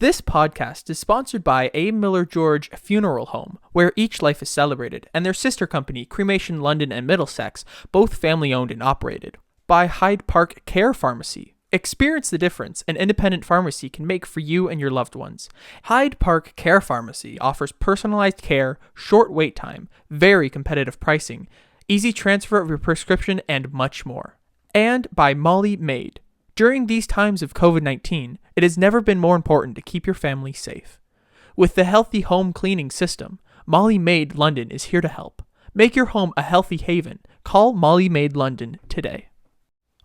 This podcast is sponsored by A. Miller George Funeral Home, where each life is celebrated, and their sister company, Cremation London and Middlesex, both family-owned and operated. By Hyde Park Care Pharmacy. Experience the difference an independent pharmacy can make for you and your loved ones. Hyde Park Care Pharmacy offers personalized care, short wait time, very competitive pricing, easy transfer of your prescription, and much more. And by Molly Maid. During these times of COVID-19, it has never been more important to keep your family safe. With the Healthy Home Cleaning System, Molly Maid London is here to help. Make your home a healthy haven. Call Molly Maid London today.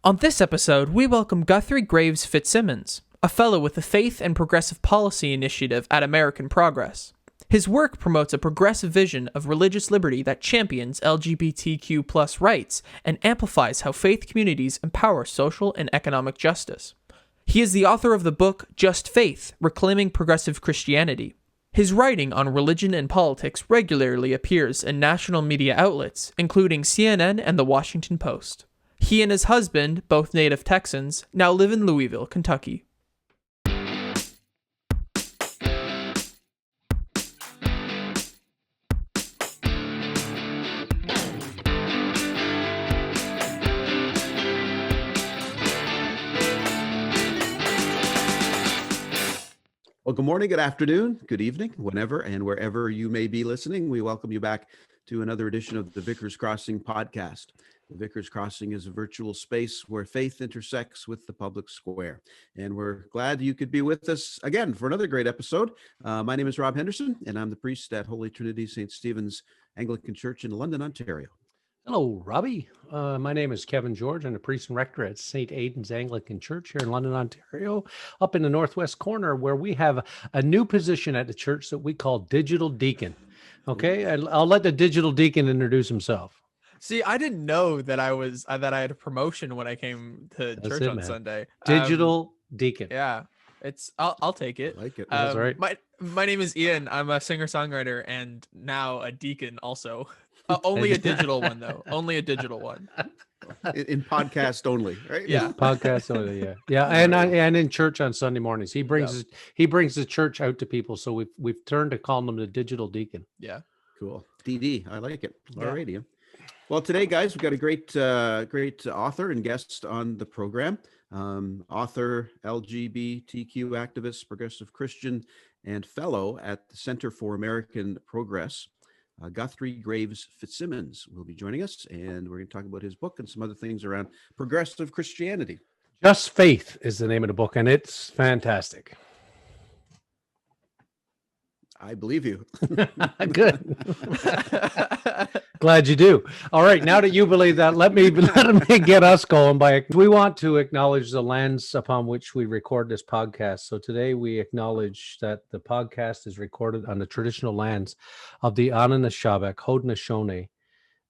On this episode, we welcome Guthrie Graves-Fitzsimmons, a fellow with the Faith and Progressive Policy Initiative at American Progress. His work promotes a progressive vision of religious liberty that champions LGBTQ+ rights and amplifies how faith communities empower social and economic justice. He is the author of the book Just Faith: Reclaiming Progressive Christianity. His writing on religion and politics regularly appears in national media outlets, including CNN and The Washington Post. He and his husband, both native Texans, now live in Louisville, Kentucky. Well, good morning, good afternoon, good evening, whenever and wherever you may be listening. We welcome you back to another edition of the Vickers Crossing podcast. The Vickers Crossing is a virtual space where faith intersects with the public square. And we're glad you could be with us again for another great episode. My name is Rob Henderson, and I'm the priest at Holy Trinity St. Stephen's Anglican Church in London, Ontario. Hello, Robbie. My name is Kevin George. I'm a priest and rector at St. Aidan's Anglican Church here in London, Ontario, up in the northwest corner, where we have a new position at the church that we call Digital Deacon. Okay, I'll let the Digital Deacon introduce himself. See, I didn't know that I had a promotion when I came to church on Sunday. Digital Deacon. Yeah, I'll take it. I like it. That's right. My name is Ian. I'm a singer-songwriter and now a deacon also. Only a digital one, though. Only a digital one. In podcast only, right? Yeah, podcast only. Yeah, and in church on Sunday mornings. He brings the church out to people. So we've turned to calling him the Digital Deacon. Yeah, cool. DD, I like it. All righty. Well, today, guys, we've got a great author and guest on the program. Author, LGBTQ activist, progressive Christian, and fellow at the Center for American Progress. Guthrie Graves-Fitzsimmons will be joining us, and we're going to talk about his book and some other things around progressive Christianity. Just Faith is the name of the book, and it's fantastic. I believe you. Good. Glad you do. All right. Now that you believe that, let me get us going we want to acknowledge the lands upon which we record this podcast. So today we acknowledge that the podcast is recorded on the traditional lands of the Anishinaabe, Haudenosaunee,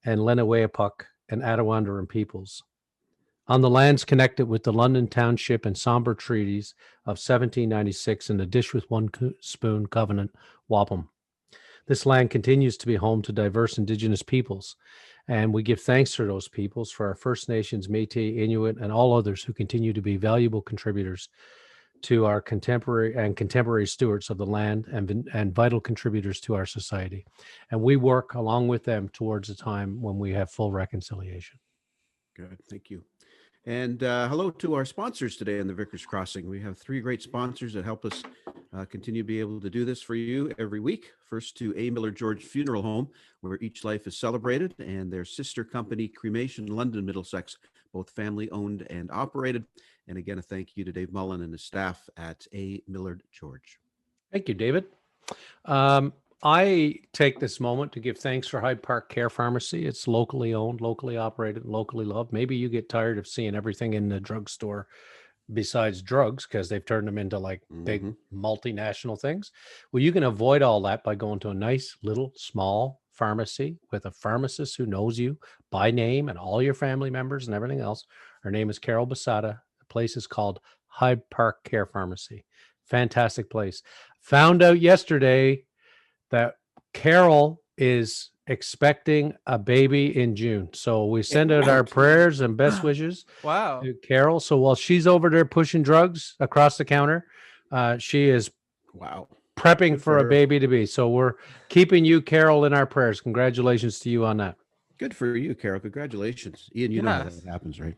and Lenaweapuck and Attawandaron peoples. On the lands connected with the London Township and Sombre Treaties of 1796 and the Dish with One Spoon Covenant, Wappum. This land continues to be home to diverse Indigenous peoples, and we give thanks to those peoples for our First Nations, Métis, Inuit, and all others who continue to be valuable contributors to our contemporary stewards of the land and vital contributors to our society. And we work along with them towards a time when we have full reconciliation. Good, thank you. And hello to our sponsors today on the Vickers Crossing. We have three great sponsors that help us continue to be able to do this for you every week. First, to A. Miller George Funeral Home, where each life is celebrated, and their sister company, Cremation London, Middlesex, both family owned and operated. And again, a thank you to Dave Mullen and his staff at A. Miller George. Thank you, David. I take this moment to give thanks for Hyde Park Care Pharmacy. It's locally owned, locally operated, and locally loved. Maybe you get tired of seeing everything in the drugstore besides drugs because they've turned them into big multinational things. Well, you can avoid all that by going to a nice little small pharmacy with a pharmacist who knows you by name and all your family members and everything else. Her name is Carol Basada. The place is called Hyde Park Care Pharmacy. Fantastic place. Found out yesterday that Carol is expecting a baby in June. So we send out our prayers and best wishes to Carol. So while she's over there pushing drugs across the counter, she is Wow. prepping Good for a her. baby to be. So we're keeping you, Carol, in our prayers. Congratulations to you on that. Good for you, Carol. Congratulations. Ian, you know how Yes. that happens, right?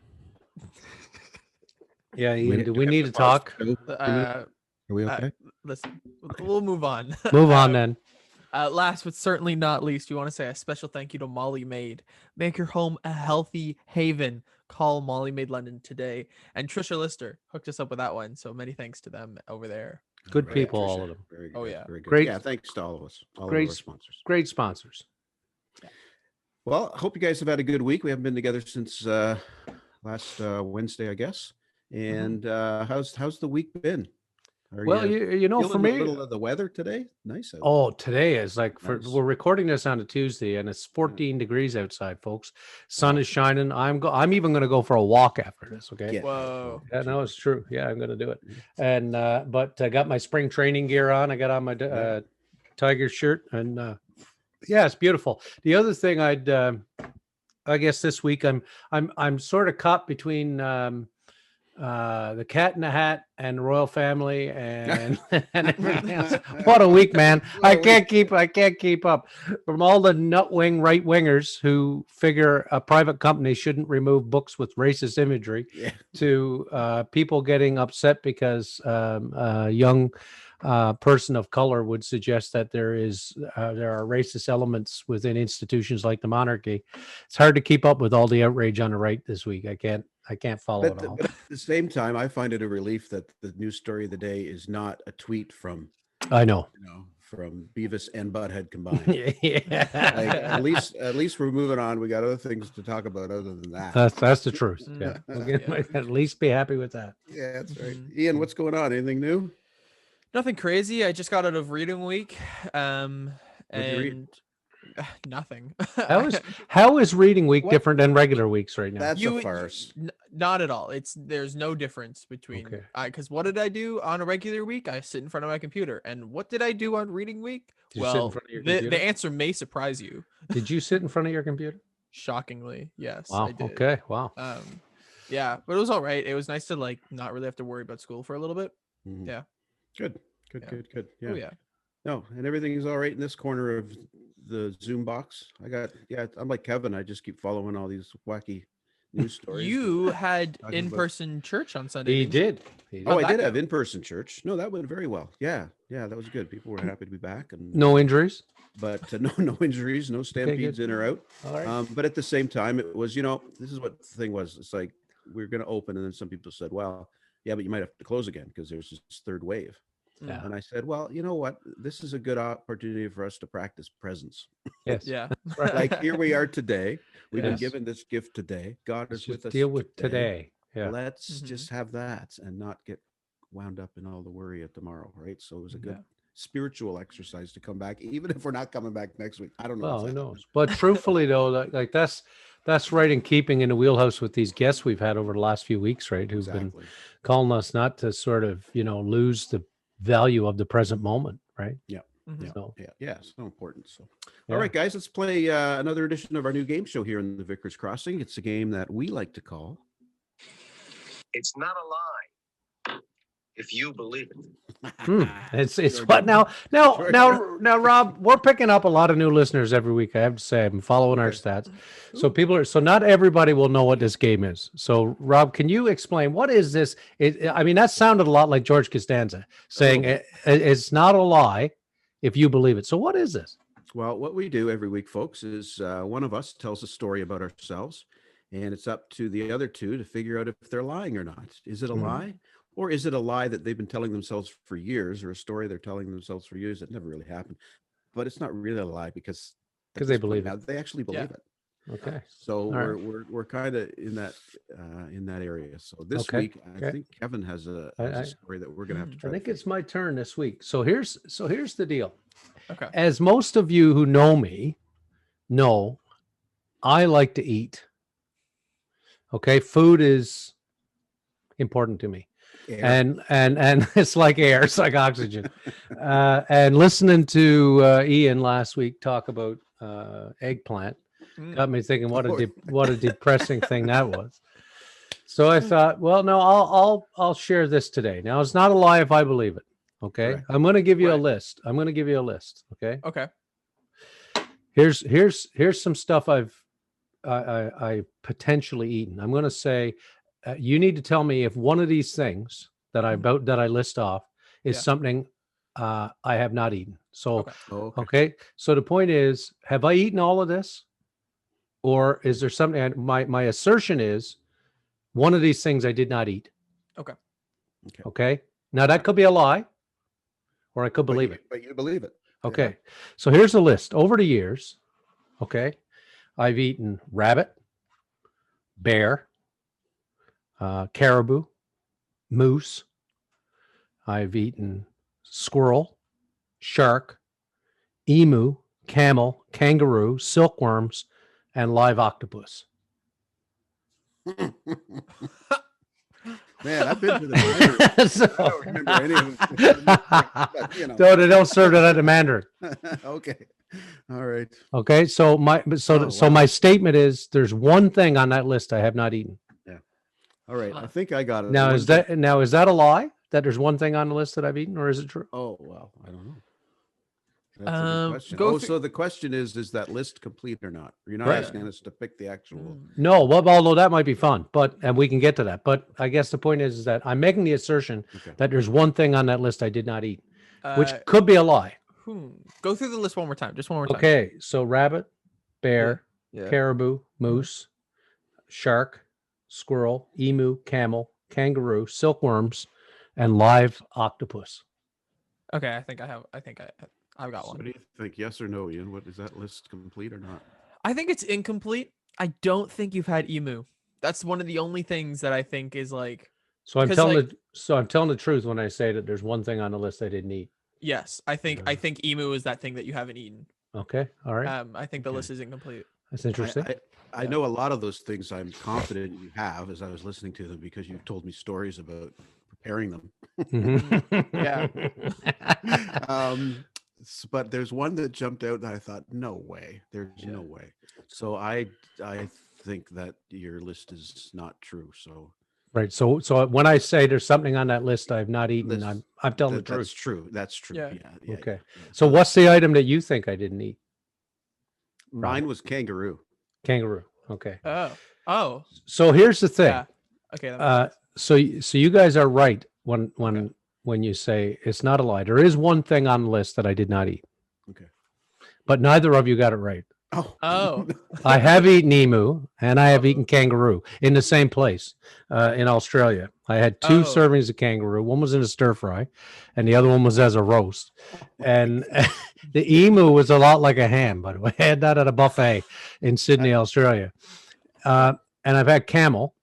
Yeah, Ian, do we have need to talk? pause the show for a minute? Are we okay? Listen, we'll move on. Move on then. Last but certainly not least, we want to say a special thank you to Molly Maid. Make your home a healthy haven. Call Molly Maid London today. And Trisha Lister hooked us up with that one. So many thanks to them over there. Good Right, people, Tricia. all of them. Very good. Oh, yeah. Very good. Great. Yeah, thanks to all of us, all Great of our sponsors. Great sponsors. Well, I hope you guys have had a good week. We haven't been together since last Wednesday, I guess. And how's the week been? Are Well, you know, feeling for a me, little of the weather today? Nice. Out oh, today is like Nice. we're recording this on a Tuesday, and it's 14 degrees outside, folks. Sun is shining. I'm even going to go for a walk after this. Okay. Yeah. Whoa. Yeah, no, it's true. Yeah, I'm going to do it. And but I got my spring training gear on. I got on my Tiger shirt, and yeah, it's beautiful. The other thing I guess this week I'm sort of caught between the Cat in the Hat and the Royal Family and everything else. What a week, man! I can't keep up. From all the nut-wing right wingers who figure a private company shouldn't remove books with racist imagery, Yeah. to people getting upset because a young person of color would suggest that there are racist elements within institutions like the monarchy. It's hard to keep up with all the outrage on the right this week. I can't follow it all. But at the same time, I find it a relief that the news story of the day is not a tweet from, I know. from Beavis and Butthead combined. Yeah. Like, at least we're moving on. We got other things to talk about other than that. That's the truth. Yeah. At least be happy with that. Yeah, that's right. Ian, what's going on? Anything new? Nothing crazy. I just got out of reading week. What'd you read? And nothing. How is reading week What? different than regular weeks right now? That's a farce. Not at all. There's no difference between Okay. Because what did I do on a regular week? I sit in front of my computer. And what did I do on reading week? Did you sit in front of your computer? The answer may surprise you. Did you sit in front of your computer? Shockingly, yes. Wow. I did. Okay. Wow. Yeah, but it was all right. It was nice to not really have to worry about school for a little bit. Mhm. Yeah. Good. Yeah. Oh yeah. No, and everything is all right in this corner of the Zoom box. I'm like Kevin. I just keep following all these wacky news stories. You had talking about- in-person church on Sunday. He didn't did. Oh, I that did go? have in-person church. No, that went very well. Yeah, that was good. People were happy to be back, and No injuries. but no injuries, no stampedes in or out. All right. But at the same time, it was, this is what the thing was. It's like we're going to open, and then some people said, "Well, yeah, but you might have to close again because there's this third wave." Yeah. And I said, "Well, you know what? This is a good opportunity for us to practice presence. Yes. Yeah. Like here we are today. We've been Yes. given this gift today. God Let's is with just us. deal with today. Yeah. Let's Mhm. just have that and not get wound up in all the worry of tomorrow, right? So it was a good Yeah. spiritual exercise to come back, even if we're not coming back next week. I don't know. Well, what's who happening. knows? But truthfully, though, like that's right in keeping in the wheelhouse with these guests we've had over the last few weeks, right? Who've been Exactly. calling us not to sort of, lose the value of the present moment, right? Mhm. Yeah. So, Yeah, so important. So, Yeah. all right, guys, let's play another edition of our new game show here in the Vickers Crossing. It's a game that we like to call. It's not a lie if you believe it. it's Sure what do. now, Sure now, Rob, we're picking up a lot of new listeners every week. I have to say, I'm following our Okay. stats. So not everybody will know what this game is. So Rob, can you explain what is this? I mean, that sounded a lot like George Costanza saying it's not a lie if you believe it. So what is this? Well, what we do every week, folks, is one of us tells a story about ourselves, and it's up to the other two to figure out if they're lying or not. Is it a Mhm. lie? Or is it a lie that they've been telling themselves for years, or a story they're telling themselves for years that never really happened? But it's not really a lie because at they this point believe it. now, they actually believe Yeah. it. Okay. So All we're kind of in that area. So this Okay, week, I okay. think Kevin has a I- story that we're gonna have to try. I to think it's figure my turn this week. So here's the deal. Okay. As most of you who know me know, I like to eat. Okay, food is important to me. out. And it's like air, it's like oxygen. And listening to Ian last week talk about eggplant Mm. got me thinking what a depressing thing that was. So I thought, well, no, I'll share this today. Now it's not a lie if I believe it. Okay. Correct. I'm going to give you a Right. list. I'm going to give you a list. Okay. Okay. Here's some stuff I potentially eaten. I'm going to say, you need to tell me if one of these things that I list off is Yeah. something I have not eaten. So, Okay. Oh, okay. okay. So the point is, have I eaten all of this, or is there something? And my assertion is, one of these things I did not eat. Okay. Okay. Okay. Now that could be a lie, or I could believe it. But you believe it. Okay. So here's a list. Over the years, okay, I've eaten rabbit, bear, caribou, moose. I've eaten squirrel, shark, emu, camel, kangaroo, silkworms, and live octopus. Man, I've been to the Mandarin. So- I don't remember any of them. But, you know. No, they don't serve it at the Mandarin. Okay. All right. Okay, so my Oh, wow. my statement is there's one thing on that list I have not eaten. All right. I think I got it. Now One is thing- that a lie that there's one thing on the list that I've eaten, or is it true? Oh, well, I don't know. That's a good question. go Oh, through- so the question is that list complete or not? You're not Right. asking us to pick the actual. No, well, although that might be fun, and we can get to that. But I guess the point is that I'm making the assertion Okay. that there's one thing on that list I did not eat, which Uh, could be a lie. Go through the list one more time. Just one more time. Okay, so rabbit, bear, Yeah. caribou, moose, shark, squirrel, emu, camel, kangaroo, silkworms, and live octopus. Okay. I think I've got So one. what do you think? Yes or no, Ian? What is that list complete or not? I think it's incomplete. I don't think you've had emu. That's one of the only things that I think is like, So I'm 'Cause, telling like- I'm telling the truth when I say that there's one thing on the list I didn't eat. yes, I think emu is that thing that you haven't eaten. Okay, all right, I think the Okay. list is incomplete. that's interesting. I know a lot of those things I'm confident you have as I was listening to them because you told me stories about preparing them. Yeah. But there's one that jumped out that I thought, no way, there's no way. So I think that your list is not true. So Right. So when I say there's something on that list I've not eaten, List- I'm telling the that's truth. true. That's true. Yeah. Yeah. Okay. So what's the item that you think I didn't eat? Mine was kangaroo. Kangaroo. Okay. Oh. So here's the thing. Yeah. Okay. That makes sense. So you guys are right when you say it's not a lie. There is one thing on the list that I did not eat. Okay. But neither of you got it right. Oh. I have eaten emu and I have eaten kangaroo in the same place in Australia. I had two Oh. servings of kangaroo. One was in a stir fry and the other one was as a roast. And the emu was a lot like a ham, by the way. I had that at a buffet in Sydney, Australia. And I've had camel.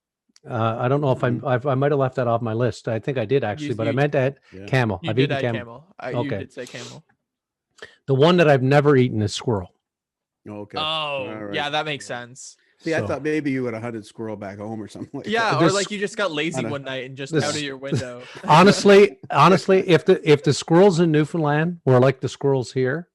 I don't know if I might have left that off my list. I think I did actually, but I you- meant to add Yeah. camel. You I've did eaten add camel. camel. You Okay. did say camel. The one that I've never eaten is squirrel. Okay. Oh, All right. yeah, that makes sense. See, I So- thought maybe you would have hunted squirrel back home or something like Yeah, that. or This- like you just got lazy Kinda- one night and just this- out of your window. honestly, if the squirrels in Newfoundland were like the squirrels here,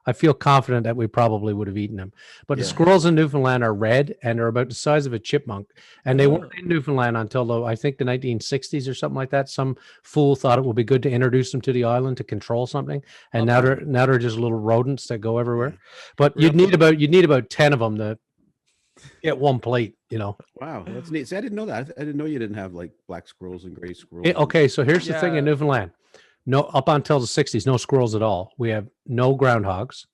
I feel confident that we probably would have eaten them. But the Yeah. squirrels in Newfoundland are red and they're about the size of a chipmunk. And they weren't Oh. in Newfoundland until I think the 1960s or something like that. Some fool thought it would be good to introduce them to the island to control something. And now they're just little rodents that go everywhere. Yeah. But you'd need about 10 of them to get one plate, you know. Wow, that's neat. See, I didn't know that. I didn't know you didn't have like black squirrels and gray squirrels. Okay, so here's the thing in Yeah. Newfoundland. No, up until the 60s, no squirrels at all. We have no groundhogs,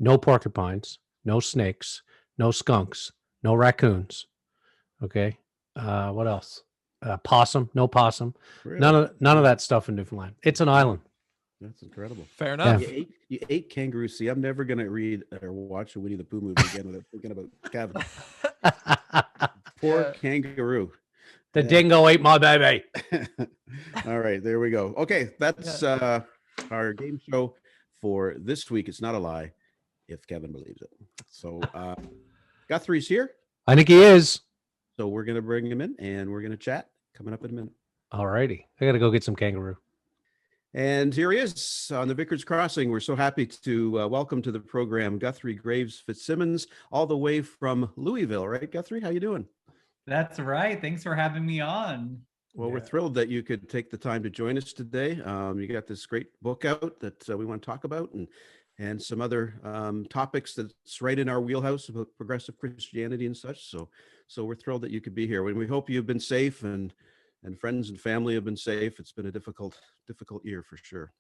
no porcupines, no snakes, no skunks, no raccoons. Okay. What else? Possum, no possum. Really? None of that stuff in Newfoundland. It's an island. That's incredible. Fair enough. You ate kangaroo. See, I'm never gonna read or watch a Winnie the Pooh movie again without thinking about Kevin. Poor Yeah. kangaroo. The Yeah. dingo ate my baby. All right, there we go. Okay, that's our game show for this week. It's not a lie, if Kevin believes it. So Guthrie's here, I think he is. so we're gonna bring him in and we're gonna chat coming up in a minute. All righty. I got to go get some kangaroo. And here he is on the Vickers Crossing. We're so happy to welcome to the program Guthrie Graves-Fitzsimmons, all the way from Louisville, right, Guthrie? How you doing? That's right. Thanks for having me on. Well, we're Yeah. thrilled that you could take the time to join us today. You got this great book out that we want to talk about, and some other topics that's right in our wheelhouse about progressive Christianity and such. So we're thrilled that you could be here. We hope you've been safe and friends and family have been safe. It's been a difficult year for sure.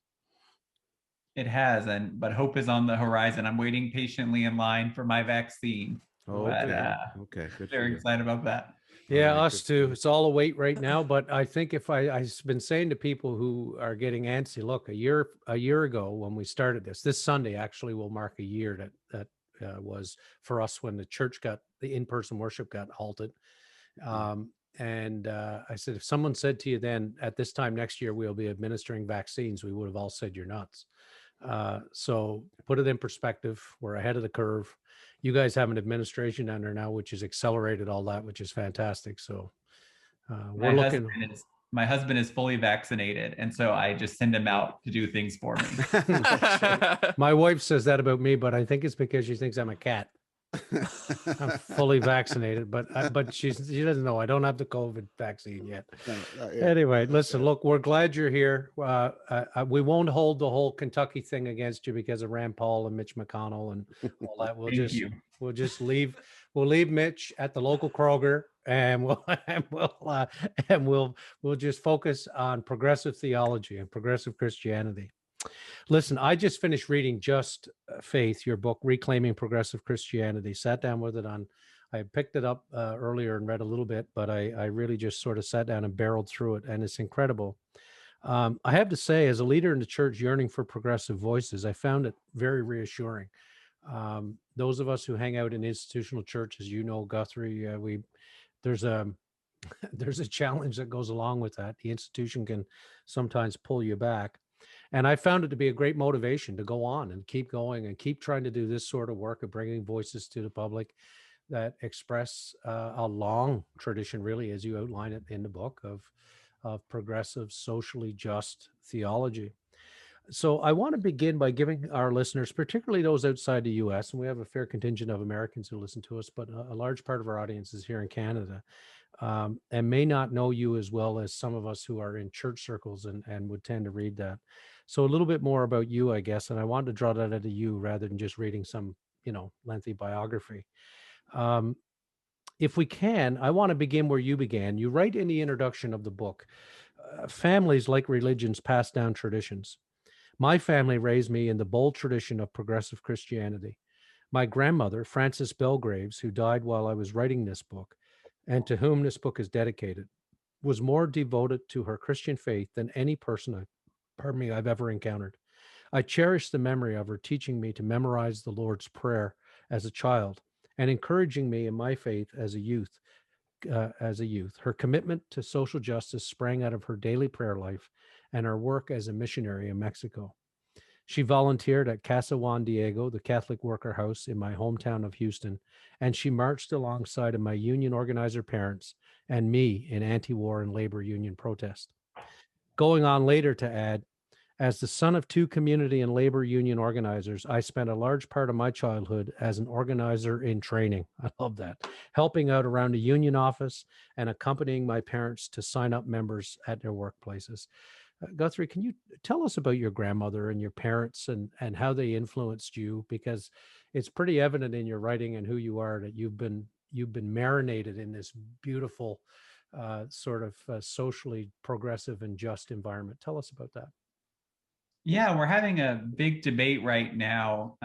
It has, but hope is on the horizon. I'm waiting patiently in line for my vaccine. Okay. Okay. Good. Very excited about that. Yeah, All right, us too. It's all a wait right now. But I think I've been saying to people who are getting antsy, look, a year ago when we started this Sunday actually will mark a year that was for us when the in-person worship got halted. And I said, if someone said to you then at this time next year, we'll be administering vaccines, we would have all said you're nuts. So put it in perspective. We're ahead of the curve. You guys have an administration down there now, which has accelerated all that, which is fantastic. So we're looking. My husband is fully vaccinated, and so I just send him out to do things for me. My wife says that about me, but I think it's because she thinks I'm a cat. I'm fully vaccinated, but she doesn't know I don't have the COVID vaccine yet. Anyway, listen, look, we're glad you're here. We won't hold the whole Kentucky thing against you because of Rand Paul and Mitch McConnell and all that. We'll just leave Mitch at the local Kroger, and we'll just focus on progressive theology and progressive Christianity. Listen, I just finished reading Just Faith, your book, Reclaiming Progressive Christianity. Sat down with it I picked it up earlier and read a little bit, but I really just sort of sat down and barreled through it, and it's incredible. I have to say, as a leader in the church yearning for progressive voices, I found it very reassuring. Those of us who hang out in institutional churches, Guthrie, there's a challenge that goes along with that. The institution can sometimes pull you back. And I found it to be a great motivation to go on and keep going and keep trying to do this sort of work of bringing voices to the public that express a long tradition, really, as you outline it in the book, of progressive, socially just theology. So I want to begin by giving our listeners, particularly those outside the U.S., and we have a fair contingent of Americans who listen to us, but a large part of our audience is here in Canada, and may not know you as well as some of us who are in church circles and would tend to read that. So a little bit more about you, I guess, and I wanted to draw that out of you rather than just reading some, lengthy biography. If we can, I want to begin where you began. You write in the introduction of the book, families like religions pass down traditions. My family raised me in the bold tradition of progressive Christianity. My grandmother, Frances Belgraves, who died while I was writing this book, and to whom this book is dedicated, was more devoted to her Christian faith than any person I've ever encountered. I cherish the memory of her teaching me to memorize the Lord's Prayer as a child and encouraging me in my faith as a youth. Her commitment to social justice sprang out of her daily prayer life and her work as a missionary in Mexico. She volunteered at Casa Juan Diego, the Catholic worker house in my hometown of Houston, and she marched alongside of my union organizer parents and me in anti-war and labor union protest. Going on later to add, as the son of two community and labor union organizers, I spent a large part of my childhood as an organizer in training. I love that. Helping out around a union office and accompanying my parents to sign up members at their workplaces. Guthrie, can you tell us about your grandmother and your parents and how they influenced you? Because it's pretty evident in your writing and who you are that you've been marinated in this beautiful sort of socially progressive and just environment. Tell us about that. Yeah, we're having a big debate right now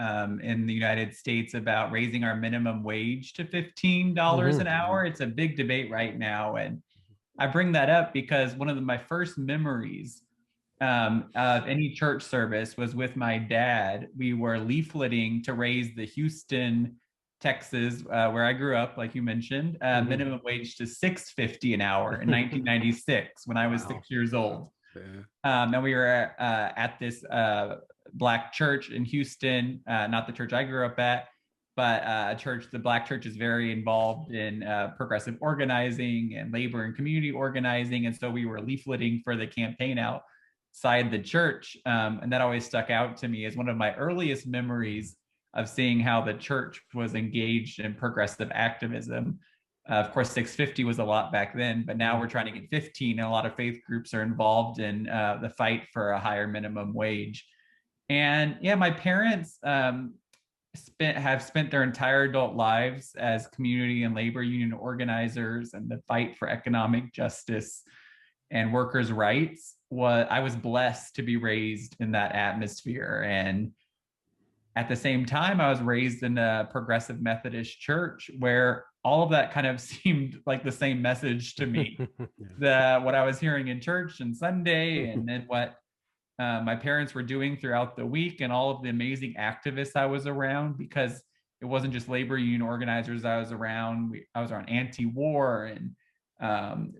in the United States about raising our minimum wage to $15 an hour. It's a big debate right now. And I bring that up because one of my first memories of any church service was with my dad. We were leafleting to raise the Houston, Texas, where I grew up, like you mentioned, minimum wage to $6.50 an hour in 1996 when I was 6 years old. And we were at this Black church in Houston, not the church I grew up at, but a church. The Black church is very involved in progressive organizing and labor and community organizing. And so we were leafleting for the campaign outside the church. And that always stuck out to me as one of my earliest memories of seeing how the church was engaged in progressive activism. Of course, 650 was a lot back then, but now we're trying to get 15, and a lot of faith groups are involved in the fight for a higher minimum wage. And yeah, my parents have spent their entire adult lives as community and labor union organizers, and the fight for economic justice and workers' rights. I was blessed to be raised in that atmosphere. And at the same time, I was raised in a progressive Methodist church where all of that kind of seemed like the same message to me. What I was hearing in church and Sunday, and then what my parents were doing throughout the week, and all of the amazing activists I was around, because it wasn't just labor union organizers I was around. I was around anti-war and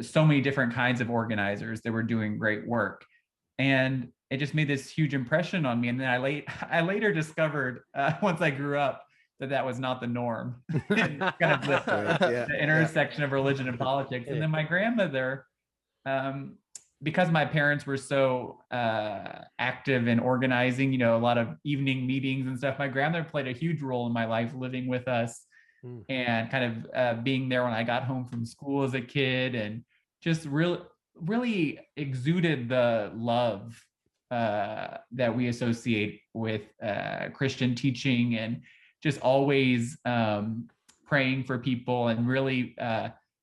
so many different kinds of organizers that were doing great work. And it just made this huge impression on me. And then I later discovered once I grew up that was not the norm. Kind of the intersection of religion and politics. And then my grandmother, because my parents were so active in organizing, a lot of evening meetings and stuff, my grandmother played a huge role in my life, living with us and kind of being there when I got home from school as a kid, and just really exuded the love that we associate with Christian teaching, and just always praying for people, and really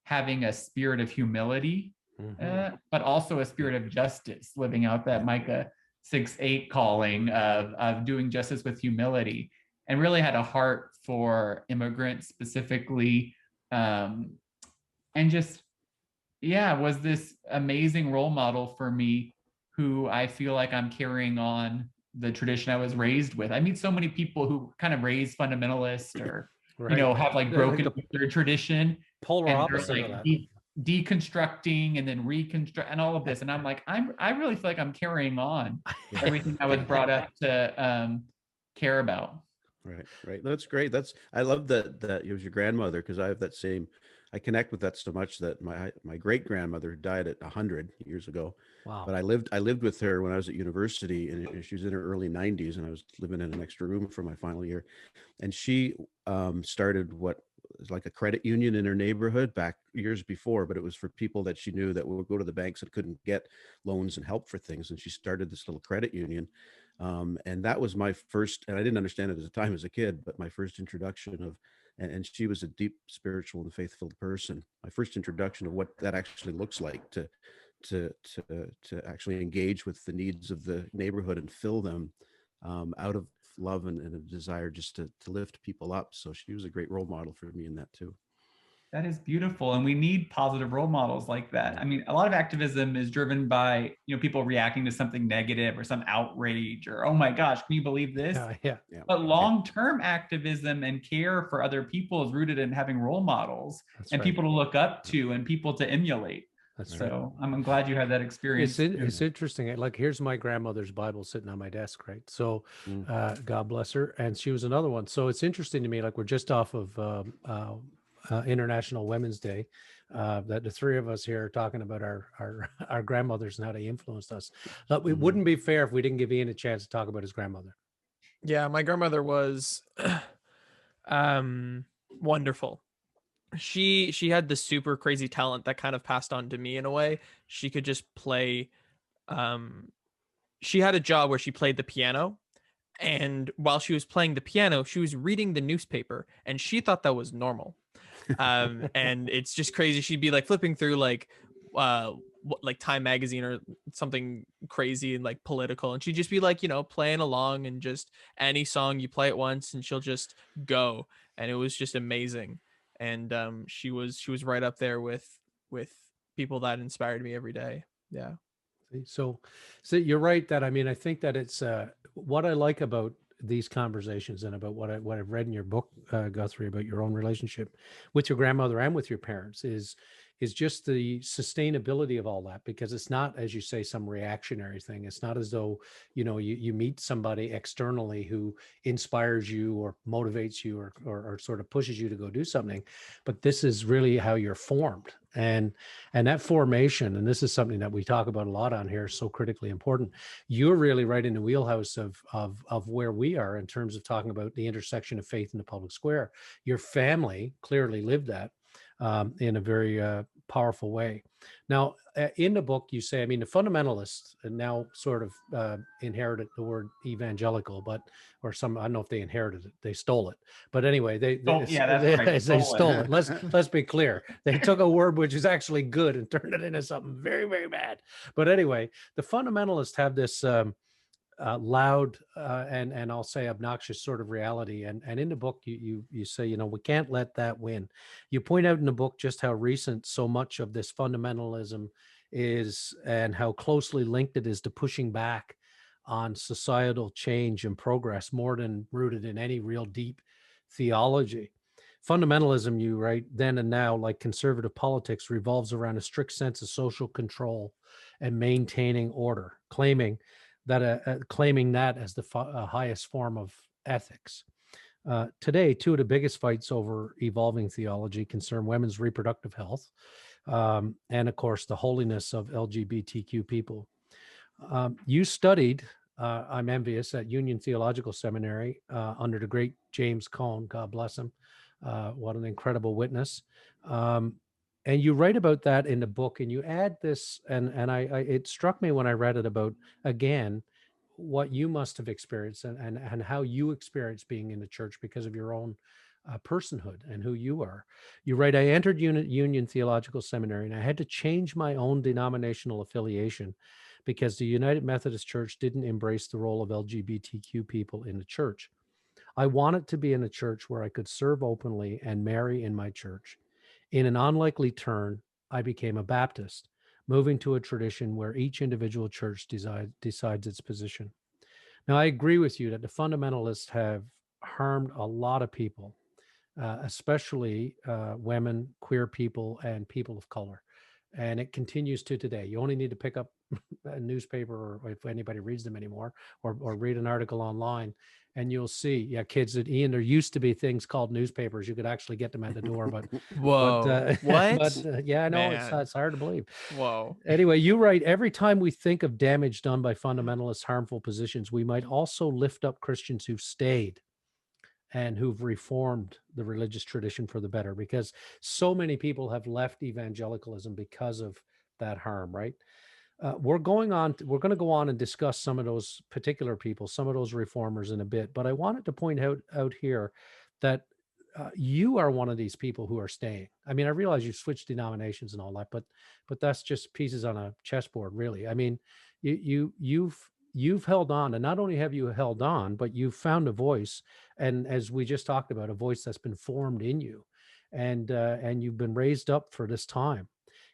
having a spirit of humility, but also a spirit of justice, living out that Micah 6:8 calling of doing justice with humility, and really had a heart for immigrants specifically, and just, was this amazing role model for me, who I feel like I'm carrying on the tradition I was raised with. I meet so many people who kind of raised fundamentalist, or have like broken their tradition, polar opposite like of that. Deconstructing and then reconstruct and all of this, and I'm like, I really feel like I'm carrying on everything I was brought up to care about. Right. That's great. I love that it was your grandmother, because I have that same. I connect with that so much that my great grandmother died at 100 years ago. Wow. But I lived with her when I was at university, and she was in her early 90s, and I was living in an extra room for my final year. And she started what was like a credit union in her neighborhood back years before, but it was for people that she knew that would go to the banks and couldn't get loans and help for things. And she started this little credit union. And that was my first, and I didn't understand it at the time as a kid, but my first introduction of, and she was a deep spiritual and faith-filled person. My first introduction of what that actually looks like to actually engage with the needs of the neighborhood and fill them out of love and a desire just to lift people up. So she was a great role model for me in that too. That is beautiful. And we need positive role models like that. I mean, a lot of activism is driven by, people reacting to something negative or some outrage, or, oh my gosh, can you believe this? Yeah. But long-term activism and care for other people is rooted in having role models and people to look up to and people to emulate. So I'm glad you had that experience. It's interesting. Like, here's my grandmother's Bible sitting on my desk, right? So God bless her. And she was another one. So it's interesting to me, like, we're just off of International Women's Day, that the three of us here are talking about our grandmothers and how they influenced us. But it wouldn't be fair if we didn't give Ian a chance to talk about his grandmother. Yeah, my grandmother was wonderful. She had this super crazy talent that kind of passed on to me in a way. She could just play. She had a job where she played the piano, and while she was playing the piano, she was reading the newspaper, and she thought that was normal. And it's just crazy. She'd be like flipping through like Time magazine or something crazy and like political, and she'd just be like, playing along, and just any song you play it once and she'll just go, and it was just amazing. And she was right up there with people that inspired me every day. Yeah. So you're right that, I think that it's what I like about these conversations and about what I've read in your book, Guthrie, about your own relationship with your grandmother and with your parents is just the sustainability of all that, because it's not, as you say, some reactionary thing. It's not as though, you meet somebody externally who inspires you or motivates you or sort of pushes you to go do something, but this is really how you're formed. And that formation, and this is something that we talk about a lot on here, is so critically important. You're really right in the wheelhouse of where we are in terms of talking about the intersection of faith in the public square. Your family clearly lived that. in a very powerful way. Now, in the book, you say, I mean, the fundamentalists now sort of inherited the word evangelical, or some, I don't know if they inherited it, they stole it. But anyway, they That's right. they stole it. Let's be clear. They took a word which is actually good and turned it into something very, very bad. But anyway, the fundamentalists have this loud and I'll say obnoxious sort of reality. And in the book, you say, we can't let that win. You point out in the book just how recent so much of this fundamentalism is and how closely linked it is to pushing back on societal change and progress more than rooted in any real deep theology. Fundamentalism, you write, then and now, like conservative politics, revolves around a strict sense of social control and maintaining order, claiming that as the highest form of ethics. Today, two of the biggest fights over evolving theology concern women's reproductive health and, of course, the holiness of LGBTQ people. You studied, I'm envious, at Union Theological Seminary under the great James Cone, God bless him. What an incredible witness. And you write about that in the book, and you add this, and it struck me when I read it about, again, what you must have experienced and how you experienced being in the church because of your own personhood and who you are. You write, I entered Union Theological Seminary, and I had to change my own denominational affiliation because the United Methodist Church didn't embrace the role of LGBTQ people in the church. I wanted to be in a church where I could serve openly and marry in my church. In an unlikely turn, I became a Baptist, moving to a tradition where each individual church decides its position. Now, I agree with you that the fundamentalists have harmed a lot of people, especially women, queer people, and people of color. And it continues to today. You only need to pick up a newspaper, or if anybody reads them anymore, or read an article online, and you'll see, kids, that Ian, there used to be things called newspapers. You could actually get them at the door, but whoa, what? But I know it's hard to believe. Whoa. Anyway, you write, every time we think of damage done by fundamentalists' harmful positions, we might also lift up Christians who've stayed and who've reformed the religious tradition for the better, because so many people have left evangelicalism because of that harm, right? We're going to go on and discuss some of those particular people, some of those reformers in a bit. But I wanted to point out here that you are one of these people who are staying. I mean, I realize you've switched denominations and all that, but that's just pieces on a chessboard, really. I mean, you've held on, and not only have you held on, but you've found a voice, and as we just talked about, a voice that's been formed in you, and you've been raised up for this time.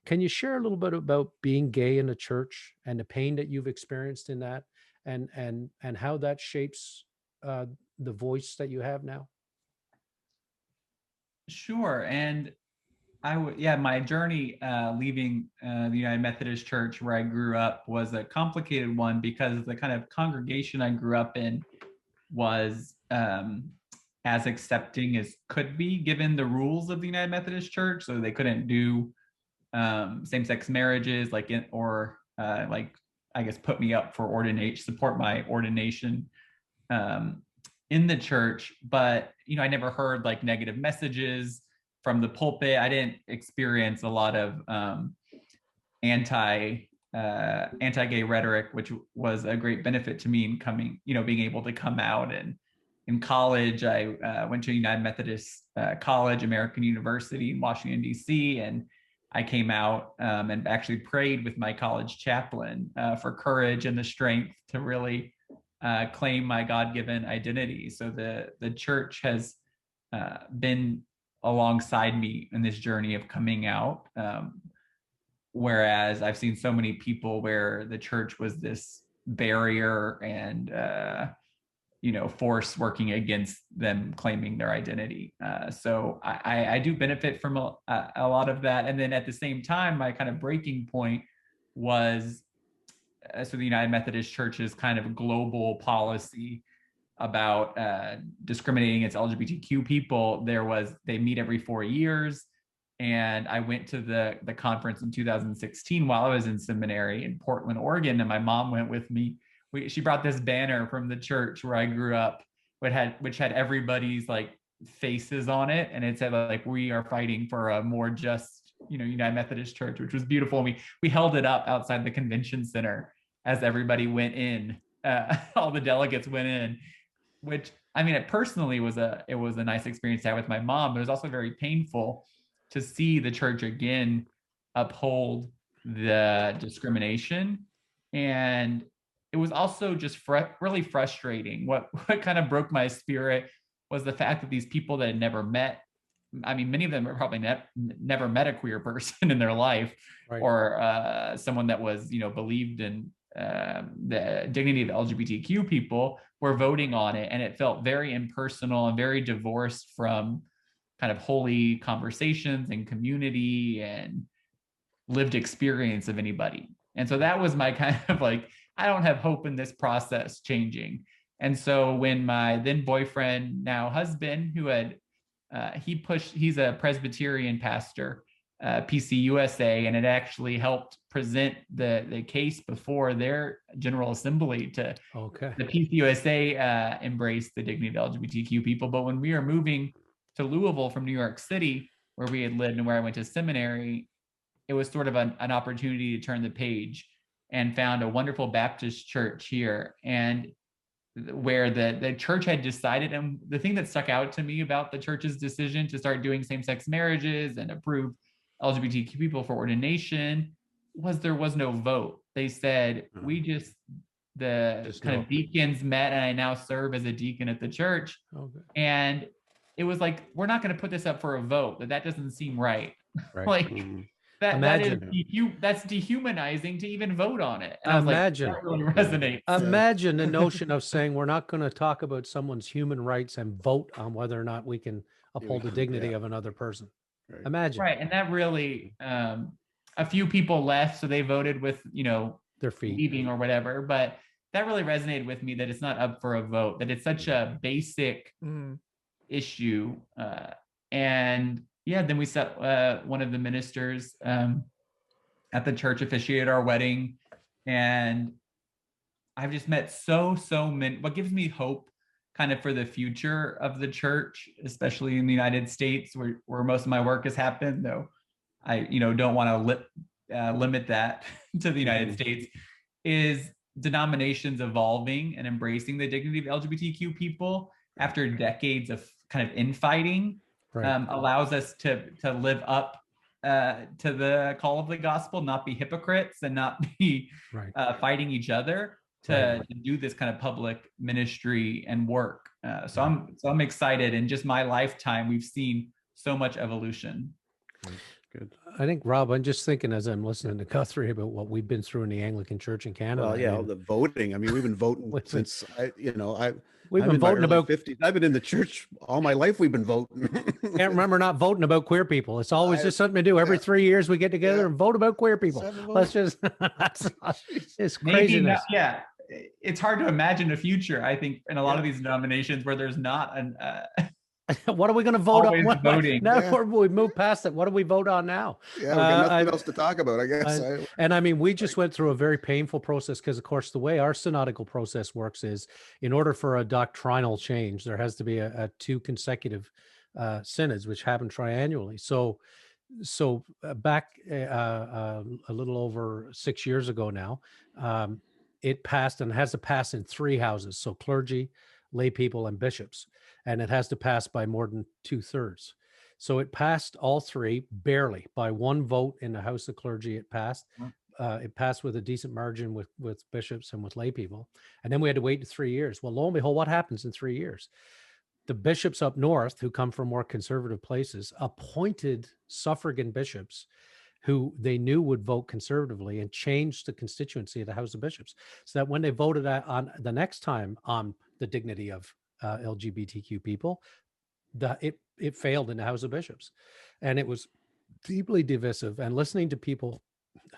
Can you share a little bit about being gay in the church and the pain that you've experienced in that, and how that shapes the voice that you have now? Sure. And my journey leaving the United Methodist Church where I grew up was a complicated one, because the kind of congregation I grew up in was as accepting as could be given the rules of the United Methodist Church. So they couldn't do same-sex marriages, put me up for ordination, support my ordination in the church. But I never heard like negative messages from the pulpit. I didn't experience a lot of anti-gay rhetoric, which was a great benefit to me in being able to come out. And in college, I went to United Methodist College, American University in Washington, D.C., and I came out and actually prayed with my college chaplain for courage and the strength to really claim my God-given identity. So the church has been alongside me in this journey of coming out. Whereas I've seen so many people where the church was this barrier and force working against them claiming their identity. So I do benefit from a lot of that. And then at the same time, my kind of breaking point was so the United Methodist Church's kind of global policy about discriminating against LGBTQ people. They meet every 4 years. And I went to the conference in 2016 while I was in seminary in Portland, Oregon, and my mom went with me. She brought this banner from the church where I grew up, which had everybody's like faces on it, and it said like, "We are fighting for a more just, United Methodist Church," which was beautiful. And we held it up outside the convention center as everybody went in. All the delegates went in, which, I mean, it personally was a nice experience to have with my mom, but it was also very painful to see the church again uphold the discrimination. And it was also just really frustrating. What kind of broke my spirit was the fact that these people that had never met, I mean, many of them have probably never met a queer person in their life, Right. or someone that was, believed in the dignity of LGBTQ people, were voting on it. And it felt very impersonal and very divorced from kind of holy conversations and community and lived experience of anybody. And so that was my kind of like, I don't have hope in this process changing. And so when my then boyfriend, now husband, who had, he's a Presbyterian pastor, PCUSA, and it actually helped present the case before their General Assembly to the PCUSA embrace the dignity of LGBTQ people. But when we were moving to Louisville from New York City, where we had lived and where I went to seminary, it was sort of an opportunity to turn the page, and found a wonderful Baptist church here, and where the church had decided. And the thing that stuck out to me about the church's decision to start doing same-sex marriages and approve LGBTQ people for ordination was there was no vote. They said, of deacons met, and I now serve as a deacon at the church. Okay. And it was like, we're not going to put this up for a vote. That doesn't seem right. Like, that's dehumanizing to even vote on it. And imagine, that really resonates. Imagine the notion of saying we're not going to talk about someone's human rights and vote on whether or not we can uphold the dignity of another person. Right. Imagine. Right. And that really, a few people left, so they voted with, their feet leaving or whatever. But that really resonated with me, that it's not up for a vote, that it's such a basic issue. And yeah, then we set one of the ministers at the church officiated our wedding. And I've just met so many. What gives me hope kind of for the future of the church, especially in the United States, where most of my work has happened, though I don't want to limit that to the United States, is denominations evolving and embracing the dignity of LGBTQ people after decades of kind of infighting. Allows us to live up to the call of the gospel, not be hypocrites, and not be fighting each other, to do this kind of public ministry and work. So I'm excited. In just my lifetime, we've seen so much evolution. Good. I think, Rob, I'm just thinking as I'm listening to Guthrie about what we've been through in the Anglican Church in Canada. Well, yeah, the voting. I mean, we've been voting since we've been voting about 50s. I've been in the church all my life. We've been voting. Can't remember not voting about queer people. It's always just something to do. Every 3 years we get together and vote about queer people. Let's just, it's craziness. It's hard to imagine a future, I think, in a lot of these denominations where there's not an what are we going to vote on? Voting. Now we move past it. What do we vote on now? Yeah, we got nothing else to talk about, I guess. And I mean, we just went through a very painful process because, of course, the way our synodical process works is, in order for a doctrinal change, there has to be a 2 consecutive synods, which happen triannually. So back a little over 6 years ago now, it passed, and has to pass in 3 houses. So clergy, lay people, and bishops. And it has to pass by more than 2/3. So it passed all 3 barely by 1 vote in the House of Clergy. It passed. It passed with a decent margin with bishops and with lay people. And then we had to wait 3 years. Well, lo and behold, what happens in 3 years? The bishops up north, who come from more conservative places, appointed suffragan bishops who they knew would vote conservatively, and changed the constituency of the House of Bishops, so that when they voted on the next time on the dignity of LGBTQ people, it failed in the House of Bishops. And it was deeply divisive. And listening to people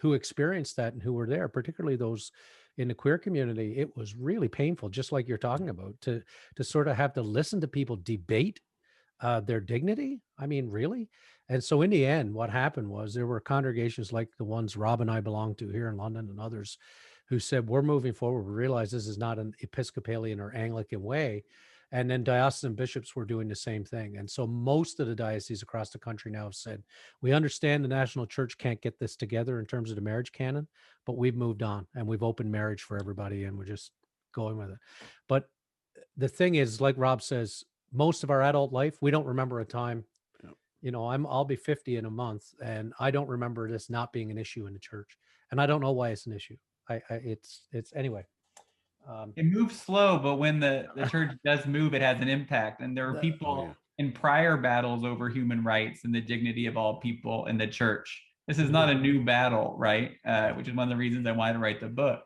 who experienced that and who were there, particularly those in the queer community, it was really painful, just like you're talking about, to sort of have to listen to people debate their dignity. I mean, really? And so in the end, what happened was there were congregations like the ones Rob and I belong to here in London, and others who said, we're moving forward. We realize this is not an Episcopalian or Anglican way. And then diocesan bishops were doing the same thing. And so most of the dioceses across the country now have said, we understand the national church can't get this together in terms of the marriage canon, but we've moved on and we've opened marriage for everybody and we're just going with it. But the thing is, like Rob says, most of our adult life, we don't remember a time, you know, I'll be 50 in a month and I don't remember this not being an issue in the church. And I don't know why it's an issue. It's anyway. It moves slow, but when the church does move, it has an impact. And there are people in prior battles over human rights and the dignity of all people in the church. This is not a new battle, right? Which is one of the reasons I wanted to write the book.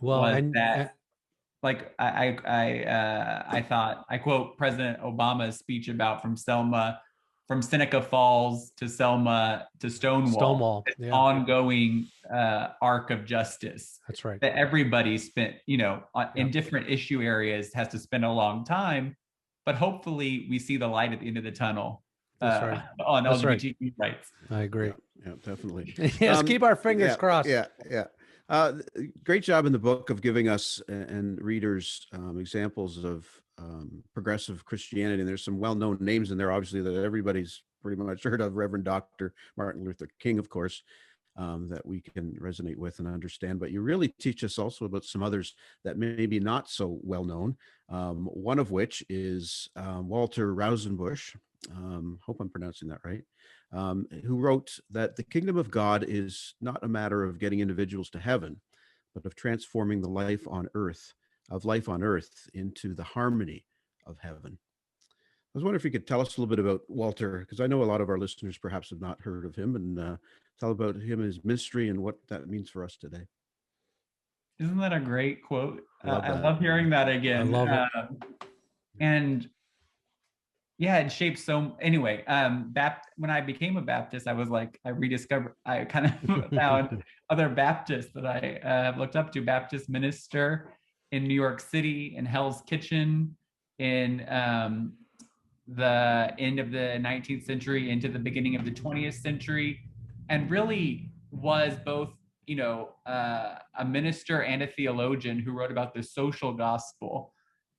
Well, Like I thought, I quote President Obama's speech about from Seneca Falls to Selma to Stonewall, ongoing arc of justice. That's right. That everybody spent, you know, in different issue areas has to spend a long time, but hopefully we see the light at the end of the tunnel on LGBTQ rights. I agree. Yeah, definitely. Yes, keep our fingers crossed. Great job in the book of giving us and readers examples of progressive Christianity. And there's some well-known names in there, obviously, that everybody's pretty much heard of. Reverend Dr. Martin Luther King, of course, that we can resonate with and understand. But you really teach us also about some others that may be not so well-known, one of which is Walter Rousenbush. Hope I'm pronouncing that right. Who wrote that the kingdom of God is not a matter of getting individuals to heaven, but of transforming the life on earth into the harmony of heaven. I was wondering if you could tell us a little bit about Walter, because I know a lot of our listeners perhaps have not heard of him, and tell about him and his ministry and what that means for us today. Isn't that a great quote? I love hearing that again. I love it. And yeah, it shaped so. Anyway, when I became a Baptist, I was like, I kind of found other Baptists that I looked up to. Baptist minister in New York City, in Hell's Kitchen, in the end of the 19th century into the beginning of the 20th century, and really was both, you know, a minister and a theologian who wrote about the social gospel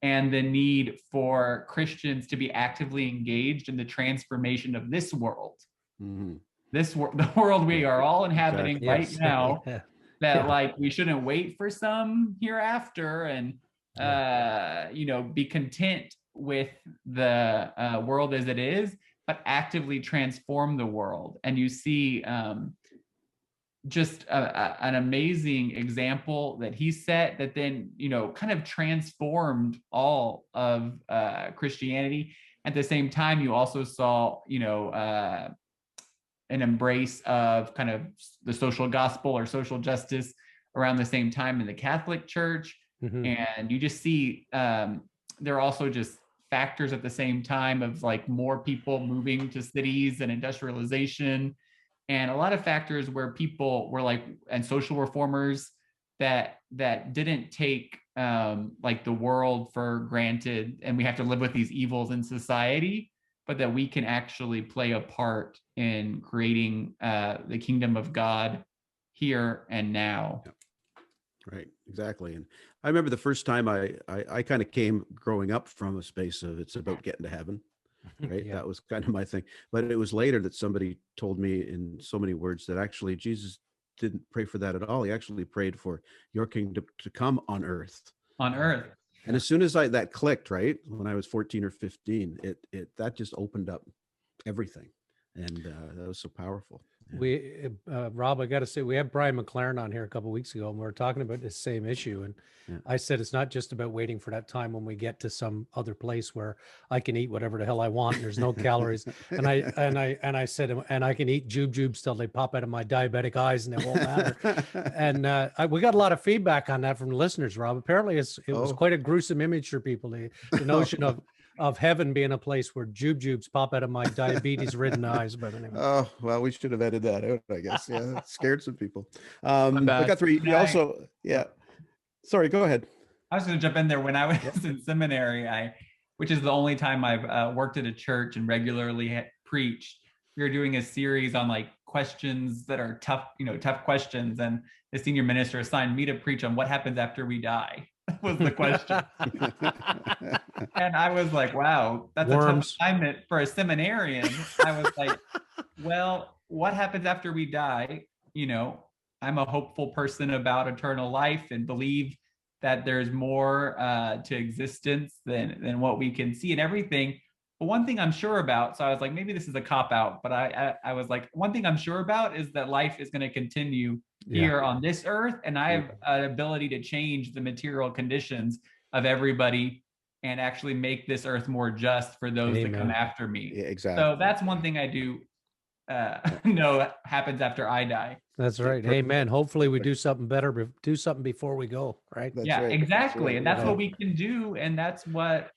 and the need for Christians to be actively engaged in the transformation of this world. Mm-hmm. The world we are all inhabiting right now, that like we shouldn't wait for some hereafter and, you know, be content with the world as it is, but actively transform the world. And you see just an amazing example that he set that then, you know, kind of transformed all of Christianity. At the same time, you also saw, you know, an embrace of kind of the social gospel or social justice around the same time in the Catholic Church. Mm-hmm. And you just see there are also just factors at the same time of like more people moving to cities and industrialization, and a lot of factors where people were like, and social reformers that didn't take like the world for granted, and we have to live with these evils in society, but that we can actually play a part in creating the kingdom of God here and now. Yeah. Right, exactly. And I remember the first time I kind of came growing up from a space of it's about getting to heaven, right? Yeah. That was kind of my thing. But it was later that somebody told me in so many words that actually Jesus didn't pray for that at all. He actually prayed for your kingdom to come on earth. On earth. And as soon as that clicked, right, when I was 14 or 15, that just opened up everything. And that was so powerful. Yeah. We, Rob, I got to say, we had Brian McLaren on here a couple of weeks ago, and we were talking about this same issue. And I said, it's not just about waiting for that time when we get to some other place where I can eat whatever the hell I want and there's no calories. And I said, and I can eat jubes till they pop out of my diabetic eyes and it won't matter. And we got a lot of feedback on that from listeners, Rob. Apparently it was quite a gruesome image for people. The notion of heaven being a place where jubes pop out of my diabetes-ridden eyes. But anyway. Oh, well, we should have edited that out, I guess. Yeah, it scared some people. Guthrie, you also, sorry, go ahead. I was going to jump in there. When I was in seminary, which is the only time I've worked at a church and regularly preached, we were doing a series on like questions that are tough, tough questions. And the senior minister assigned me to preach on what happens after we die was the question. And I was like, wow, that's a tough assignment for a seminarian. I was like, well, what happens after we die? You know, I'm a hopeful person about eternal life and believe that there's more to existence than what we can see and everything. But one thing I'm sure about, so I was like, maybe this is a cop out, but I was like, one thing I'm sure about is that life is going to continue here on this earth. And I have an ability to change the material conditions of everybody and actually make this earth more just for those that come after me. Yeah, exactly. So that's one thing I do know happens after I die. That's right. Amen. Hopefully we do something better, do something before we go, right? That's yeah, right. exactly. That's right. And that's what we can do. And that's what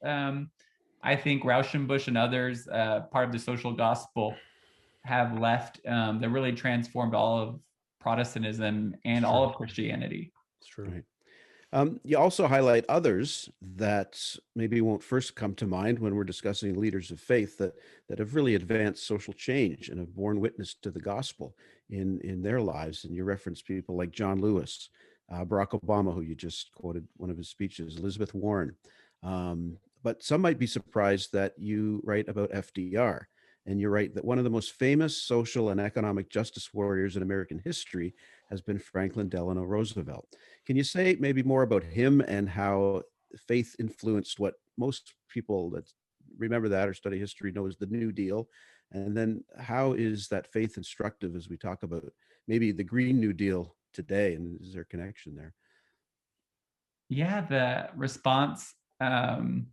I think Rousenbush and others, part of the social gospel, have left that really transformed all of Protestantism and all of Christianity. It's true. Right. You also highlight others that maybe won't first come to mind when we're discussing leaders of faith that have really advanced social change and have borne witness to the gospel in their lives. And you reference people like John Lewis, Barack Obama, who you just quoted one of his speeches, Elizabeth Warren. But some might be surprised that you write about FDR. And you're right that one of the most famous social and economic justice warriors in American history has been Franklin Delano Roosevelt. Can you say maybe more about him and how faith influenced what most people that remember that or study history know as the New Deal? And then how is that faith instructive as we talk about maybe the Green New Deal today? And is there a connection there? Yeah, the response to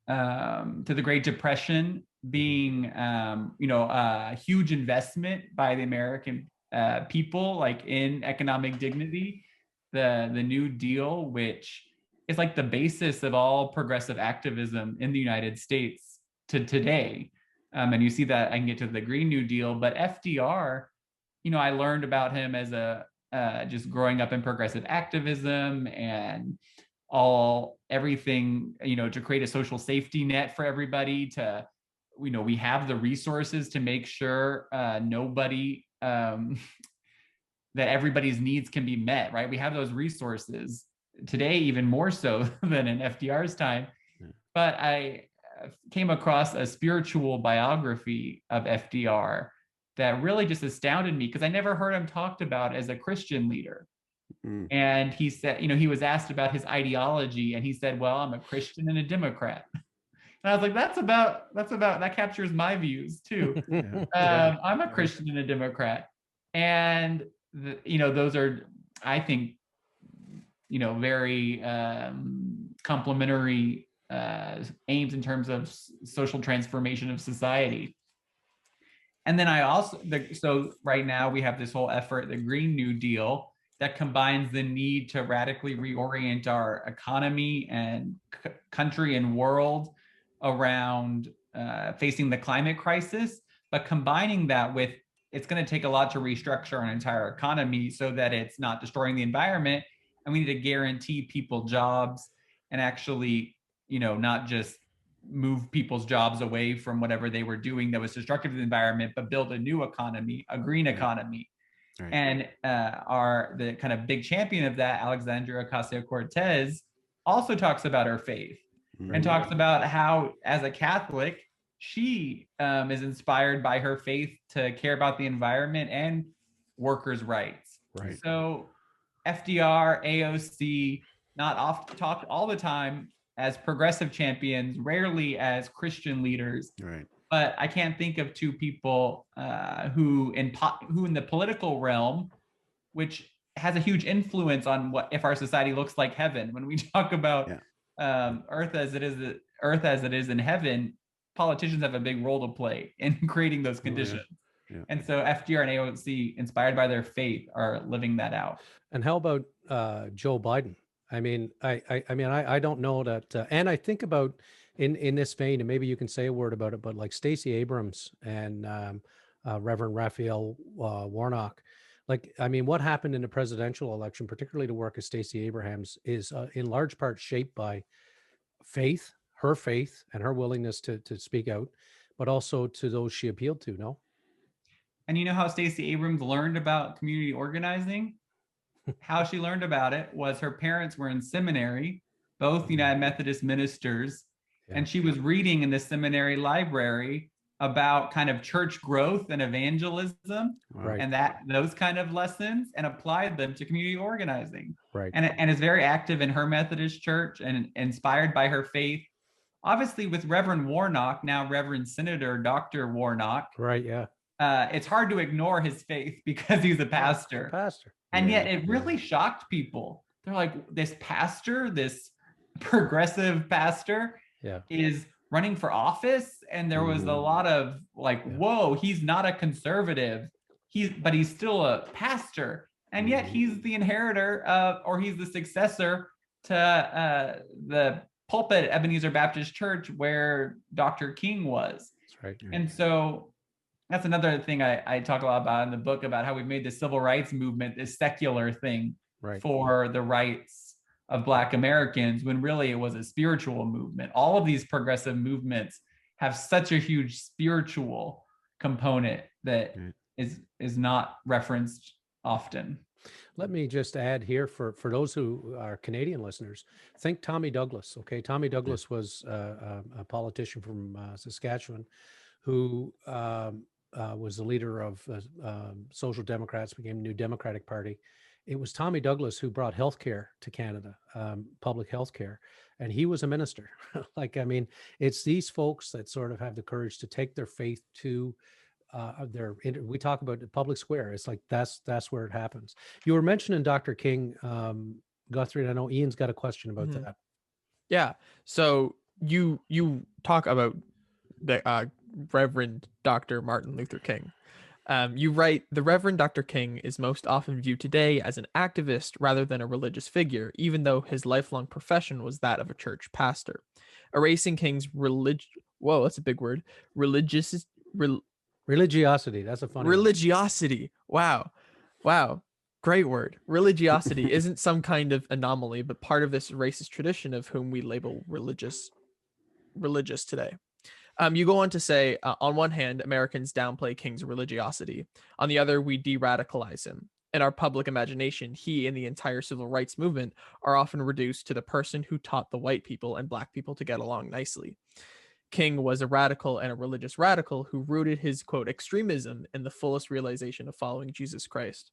the Great Depression being, a huge investment by the American people, like in economic dignity, the New Deal, which is like the basis of all progressive activism in the United States to today. And you see that I can get to the Green New Deal, but FDR, I learned about him as just growing up in progressive activism and everything, to create a social safety net for everybody to, we have the resources to make sure nobody, that everybody's needs can be met, right? We have those resources today, even more so than in FDR's time. But I came across a spiritual biography of FDR that really just astounded me because I never heard him talked about as a Christian leader. And he said, he was asked about his ideology and he said, well, I'm a Christian and a Democrat. And I was like, that captures my views too. I'm a Christian and a Democrat. And, those are, I think, very complementary aims in terms of social transformation of society. And then so right now we have this whole effort, the Green New Deal, that combines the need to radically reorient our economy and country and world around facing the climate crisis, but combining that with, it's going to take a lot to restructure an entire economy so that it's not destroying the environment. And we need to guarantee people jobs and actually, not just move people's jobs away from whatever they were doing that was destructive to the environment, but build a new economy, a green economy. Right. And the kind of big champion of that, Alexandria Ocasio-Cortez, also talks about her faith and talks about how, as a Catholic, she is inspired by her faith to care about the environment and workers' rights. Right. So FDR, AOC, not often talked all the time as progressive champions, rarely as Christian leaders. Right. But I can't think of two people who in the political realm, which has a huge influence on what if our society looks like heaven. When we talk about earth as it is in heaven, politicians have a big role to play in creating those conditions. And so FDR and AOC, inspired by their faith, are living that out. And how about Joe Biden? I mean, I don't know that, and I think about in this vein, and maybe you can say a word about it, but like Stacey Abrams and Reverend Warnock, what happened in the presidential election, particularly the work of Stacey Abrams, is in large part shaped by faith, her faith, and her willingness to speak out, but also to those she appealed to. No. And you know how Stacey Abrams learned about community organizing? How she learned about it was her parents were in seminary, both United Methodist ministers, and she was reading in the seminary library about kind of church growth and evangelism, Right. and that those kind of lessons, and applied them to community organizing. Right. And is very active in her Methodist church and inspired by her faith. Obviously, with Reverend Warnock, now Reverend Senator Dr. Warnock, Right. Yeah. it's hard to ignore his faith because he's a pastor. Pastor. And yet it really shocked people. They're like, this pastor, this progressive pastor, is running for office. And there was a lot of like, whoa, he's not a conservative. But he's still a pastor. And yet he's the inheritor of, or he's the successor to the pulpit at Ebenezer Baptist Church where Dr. King was. That's right. And so that's another thing I talk a lot about in the book, about how we've made the civil rights movement this secular thing for the rights of Black Americans, when really it was a spiritual movement. All of these progressive movements have such a huge spiritual component that is not referenced often. Let me just add here for those who are Canadian listeners, think Tommy Douglas. Okay, Tommy Douglas was a politician from Saskatchewan who was the leader of Social Democrats, became New Democratic Party. It was Tommy Douglas who brought healthcare to Canada, public healthcare, and he was a minister. Like, I mean, it's these folks that sort of have the courage to take their faith to we talk about the public square. It's like that's where it happens. You were mentioning Dr. King, Guthrie, and I know Ian's got a question about that. Yeah. So you talk about the Reverend Dr. Martin Luther King. You write, the Reverend Dr. King is most often viewed today as an activist rather than a religious figure, even though his lifelong profession was that of a church pastor. Erasing King's whoa, that's a big word. Religiosity. That's a funny religiosity. Wow. Great word. Religiosity isn't some kind of anomaly, but part of this racist tradition of whom we label religious today. You go on to say, on one hand, Americans downplay King's religiosity. On the other, we de-radicalize him. In our public imagination, he and the entire civil rights movement are often reduced to the person who taught the white people and Black people to get along nicely. King was a radical and a religious radical who rooted his, quote, extremism in the fullest realization of following Jesus Christ.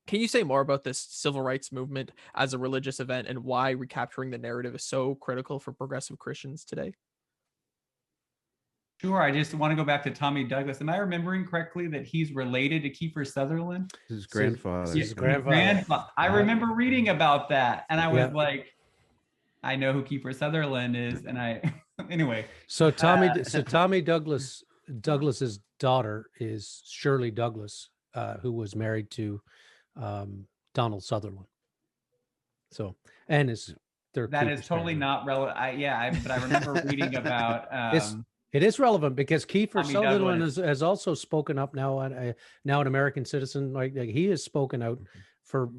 Can you say more about this civil rights movement as a religious event and why recapturing the narrative is so critical for progressive Christians today? Sure. I just want to go back to Tommy Douglas. Am I remembering correctly that he's related to Kiefer Sutherland? His grandfather. His grandfather. I remember reading about that, and I was like, I know who Kiefer Sutherland is, and anyway. So Tommy Douglas's daughter is Shirley Douglas, who was married to Donald Sutherland. So, and that is totally not relevant. But I remember reading about. It is relevant because Kiefer Tommy Sutherland Douglas has also spoken up now an American citizen. Like he has spoken out for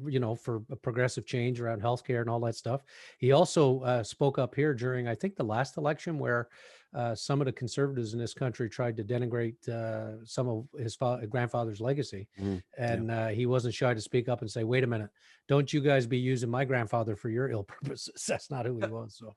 a progressive change around healthcare and all that stuff. He also spoke up here during, I think, the last election where some of the conservatives in this country tried to denigrate some of his grandfather's legacy. And he wasn't shy to speak up and say, wait a minute, don't you guys be using my grandfather for your ill purposes. That's not who he was. So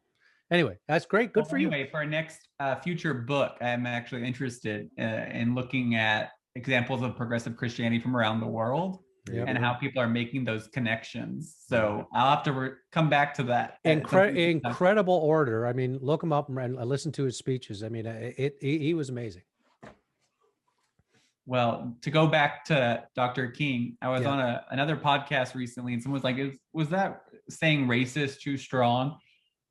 anyway, that's great. Good for you. Anyway, for our next future book, I'm actually interested in looking at examples of progressive Christianity from around the world and how people are making those connections. So I'll have to come back to that. Incredible order. I mean, look him up and listen to his speeches. I mean, he was amazing. Well, to go back to Dr. King, I was on another podcast recently, and someone was like, was that saying racist too strong?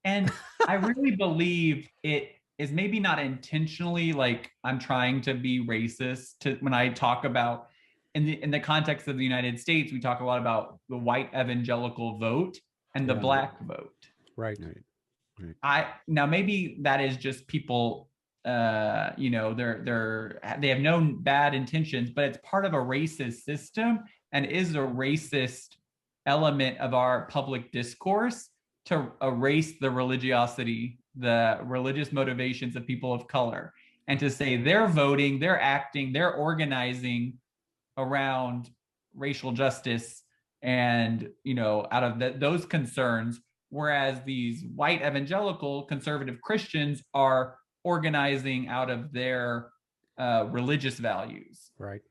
And I really believe it is maybe not intentionally like I'm trying to be racist. When I talk about in the context of the United States, we talk a lot about the white evangelical vote and the Black vote. Right. Now maybe that is just people, they have no bad intentions, but it's part of a racist system and is a racist element of our public discourse to erase the religiosity, the religious motivations of people of color, and to say they're voting, they're acting, they're organizing around racial justice and, out of those concerns, whereas these white evangelical conservative Christians are organizing out of their religious values. Right.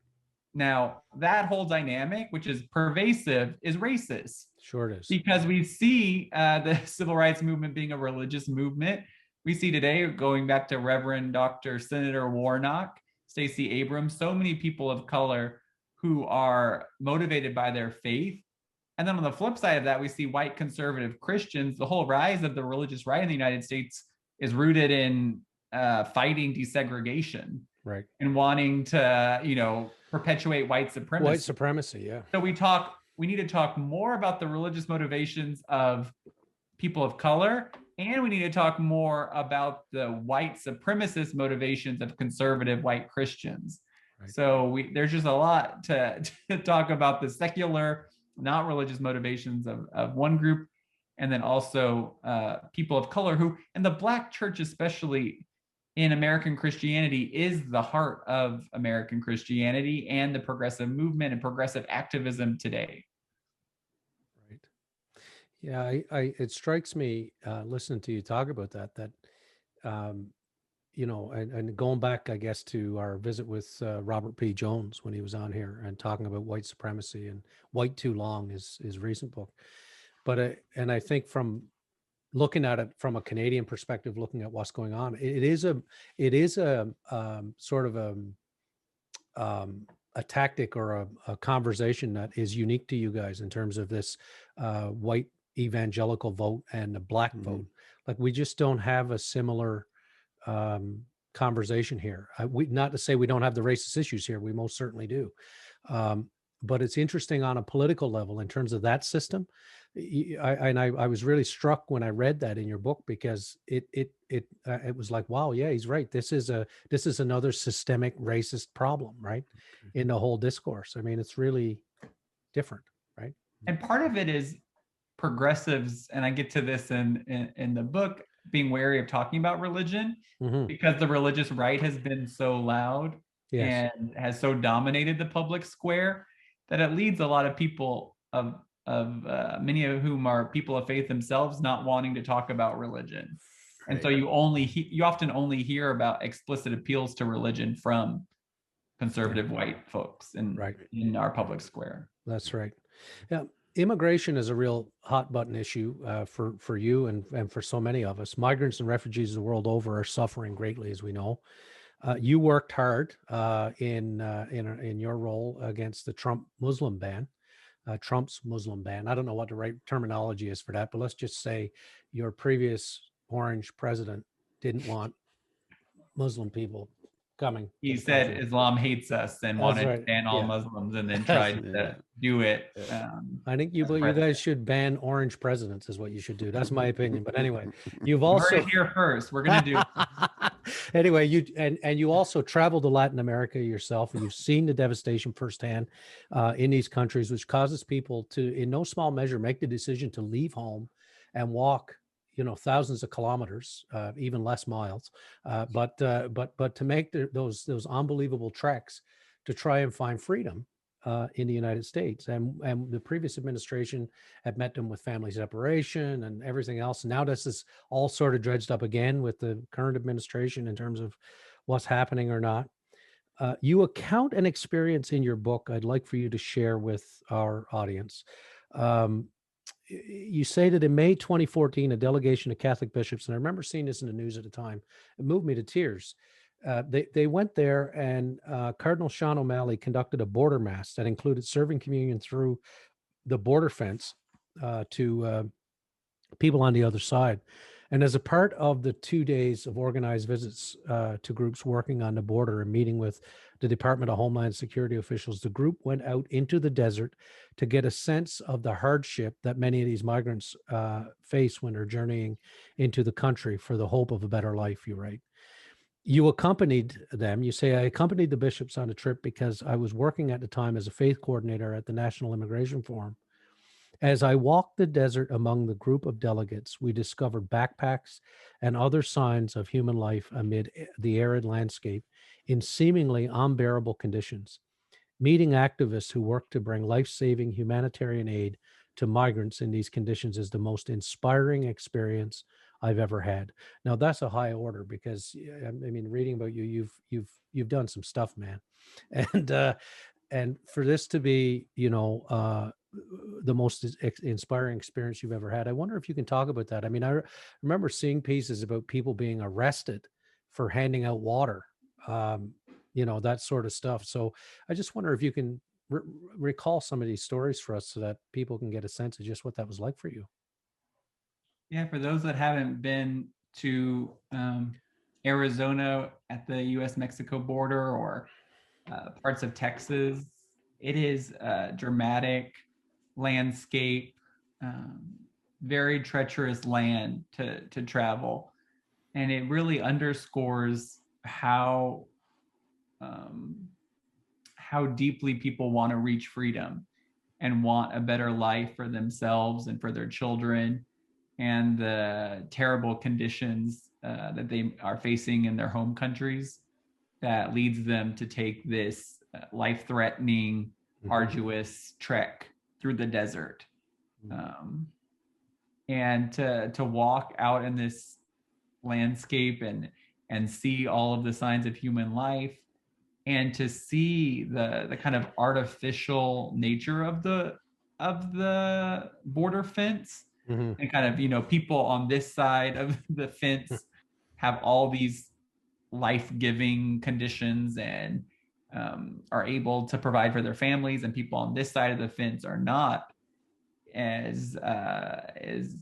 Now, that whole dynamic, which is pervasive, is racist. Sure it is. Because we see the civil rights movement being a religious movement. We see today, going back to Reverend Dr. Senator Warnock, Stacey Abrams, so many people of color who are motivated by their faith. And then on the flip side of that, we see white conservative Christians. The whole rise of the religious right in the United States is rooted in fighting desegregation. Right. And wanting to, perpetuate white supremacy. White supremacy, yeah. So we need to talk more about the religious motivations of people of color, and we need to talk more about the white supremacist motivations of conservative white Christians. Right. So there's just a lot to talk about the secular, not religious motivations of one group, and then also people of color and the Black church especially in American Christianity is the heart of American Christianity and the progressive movement and progressive activism today. Right. Yeah, it strikes me listening to you talk about that and going back, I guess, to our visit with Robert P. Jones when he was on here and talking about white supremacy and White Too Long, his recent book. But and I think from looking at it from a Canadian perspective, looking at what's going on, it is a sort of a tactic or a conversation that is unique to you guys in terms of this white evangelical vote and the Black vote. Like, we just don't have a similar conversation here. Not to say we don't have the racist issues here, we most certainly do. But it's interesting on a political level in terms of that system. I was really struck when I read that in your book, because it was like, wow, yeah, he's right. This is another systemic racist problem, right, in the whole discourse. I mean, it's really different, right? And part of it is progressives, and I get to this in the book, being wary of talking about religion because the religious right has been so loud and has so dominated the public square that it leads a lot of people of many of whom are people of faith themselves not wanting to talk about religion. Right. And so you often only hear about explicit appeals to religion from conservative white folks in our public square. That's right. Yeah. Immigration is a real hot button issue for you and for so many of us. Migrants and refugees the world over are suffering greatly, as we know. You worked hard in your role against the Trump's Muslim ban. I don't know what the right terminology is for that, but let's just say your previous orange president didn't want Muslim people coming. He said Islam hates us and wanted to ban all Muslims, and then tried to do it. I think you guys should ban orange presidents is what you should do. That's my opinion. But anyway, you've also heard it here first. We're going to do anyway, you also traveled to Latin America yourself, and you've seen the devastation firsthand in these countries, which causes people to, in no small measure, make the decision to leave home and walk, thousands of kilometers, even less miles, but to make those unbelievable treks to try and find freedom in the United States. And the previous administration had met them with family separation and everything else. Now this is all sort of dredged up again with the current administration in terms of what's happening or not. You account an experience in your book I'd like for you to share with our audience. You say that in May 2014, a delegation of Catholic bishops, and I remember seeing this in the news at the time, it moved me to tears. They went there, and Cardinal Sean O'Malley conducted a border mass that included serving communion through the border fence to people on the other side. And as a part of the 2 days of organized visits to groups working on the border and meeting with the Department of Homeland Security officials, the group went out into the desert to get a sense of the hardship that many of these migrants face when they're journeying into the country for the hope of a better life, you write. You accompanied them. You say, I accompanied the bishops on a trip because I was working at the time as a faith coordinator at the National Immigration Forum. As I walked the desert among the group of delegates, we discovered backpacks and other signs of human life amid the arid landscape in seemingly unbearable conditions. Meeting activists who work to bring life-saving humanitarian aid to migrants in these conditions is the most inspiring experience I've ever had. Now that's a high order, because I mean, reading about you, you've done some stuff, man, and for this to be, the most inspiring experience you've ever had, I wonder if you can talk about that. I mean, I remember seeing pieces about people being arrested for handing out water, that sort of stuff. So I just wonder if you can recall some of these stories for us so that people can get a sense of just what that was like for you. Yeah, for those that haven't been to Arizona at the U.S.-Mexico border, or parts of Texas, it is a dramatic landscape, very treacherous land to travel. And it really underscores how deeply people want to reach freedom and want a better life for themselves and for their children, and the terrible conditions that they are facing in their home countries that leads them to take this life-threatening, arduous trek through the desert. And to walk out in this landscape and see all of the signs of human life, and to see the kind of artificial nature of the border fence, and kind of, people on this side of the fence have all these life-giving conditions and are able to provide for their families, and people on this side of the fence are not, as is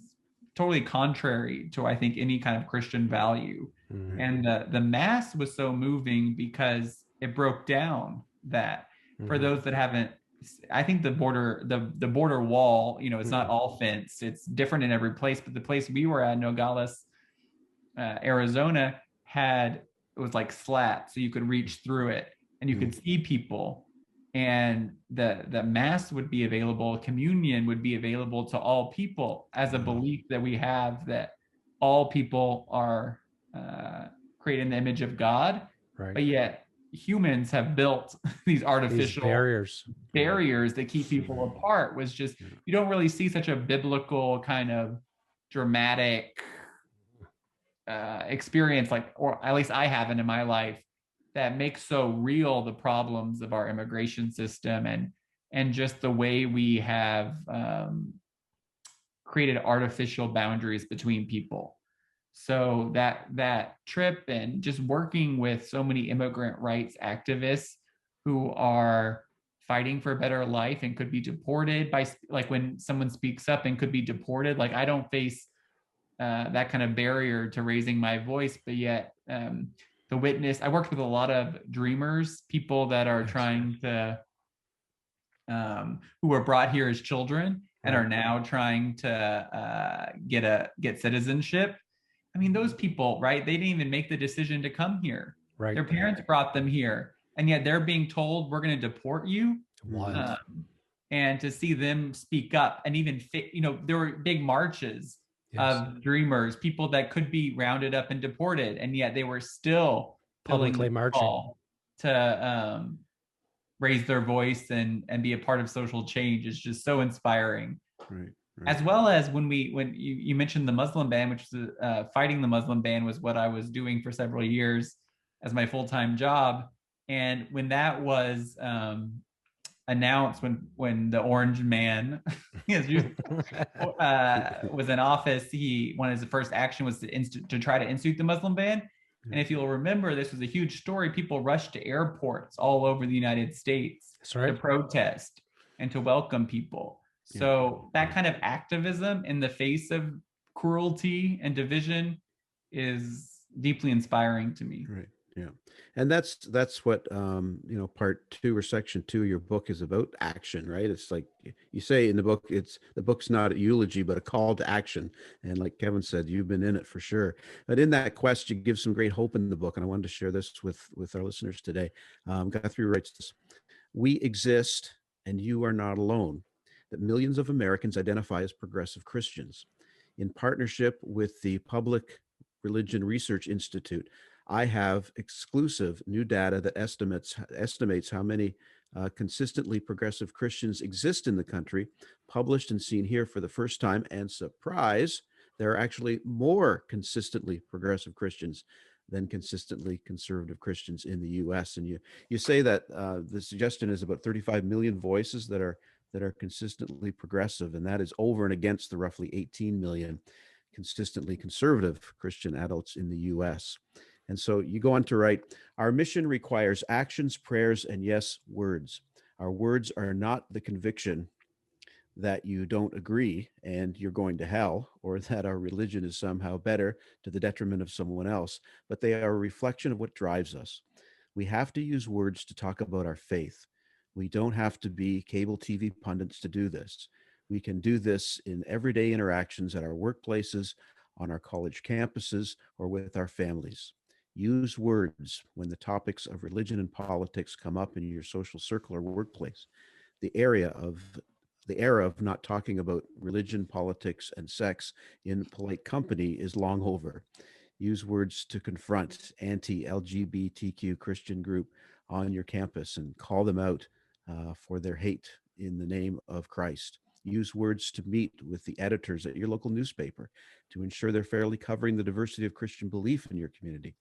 totally contrary to, I think, any kind of Christian value. And the mass was so moving because it broke down that, for those that haven't, I think the border wall, it's not all fenced. It's different in every place, but the place we were at, Nogales, Arizona, it was like slat, so you could reach through it and you could see people, and the mass would be available, communion would be available to all people, as a belief that we have that all people are created in the image of God, right? But yet humans have built these artificial barriers that keep people apart. Was just, you don't really see such a biblical kind of dramatic experience, like, or at least I haven't in my life, that makes so real the problems of our immigration system and just the way we have created artificial boundaries between people. So that trip, and just working with so many immigrant rights activists who are fighting for a better life and could be deported by, like, when someone speaks up and could be deported, like, I don't face that kind of barrier to raising my voice, but yet the witness, I worked with a lot of dreamers, people that are trying to, who were brought here as children and are now trying to get citizenship. I mean, those people, right? They didn't even make the decision to come here. Right. Their parents brought them here, and yet they're being told, we're going to deport you. And to see them speak up, and even, there were big marches of dreamers, people that could be rounded up and deported, and yet they were still publicly marching to raise their voice and be a part of social change. Is just so inspiring. Right. As well as when you mentioned the Muslim ban, which is fighting the Muslim ban was what I was doing for several years as my full-time job. And when that was announced, when the orange man was in office, one of his first action was to try to institute the Muslim ban. And if you'll remember, this was a huge story. People rushed to airports all over the United States to protest and to welcome people. So that kind of activism in the face of cruelty and division is deeply inspiring to me. Right. Yeah. And that's what, part 2 or section 2 of your book is about: action, right? It's like you say in the book, the book's not a eulogy, but a call to action. And like Kevin said, you've been in it for sure. But in that quest, you give some great hope in the book. And I wanted to share this with our listeners today. Guthrie writes this: "We exist and you are not alone. That millions of Americans identify as progressive Christians. In partnership with the Public Religion Research Institute, I have exclusive new data that estimates how many consistently progressive Christians exist in the country, published and seen here for the first time. And surprise, there are actually more consistently progressive Christians than consistently conservative Christians in the U.S. And you say that the suggestion is about 35 million voices that are consistently progressive, and that is over and against the roughly 18 million consistently conservative Christian adults in the U.S. And so you go on to write, our mission requires actions, prayers, and yes, words. Our words are not the conviction that you don't agree and you're going to hell, or that our religion is somehow better to the detriment of someone else, but they are a reflection of what drives us. We have to use words to talk about our faith. We don't have to be cable TV pundits to do this. We can do this in everyday interactions at our workplaces, on our college campuses, or with our families. Use words when the topics of religion and politics come up in your social circle or workplace. The era of not talking about religion, politics, and sex in polite company is long over. Use words to confront anti-LGBTQ Christian group on your campus and call them out for their hate in the name of Christ. Use words to meet with the editors at your local newspaper to ensure they're fairly covering the diversity of Christian belief in your community.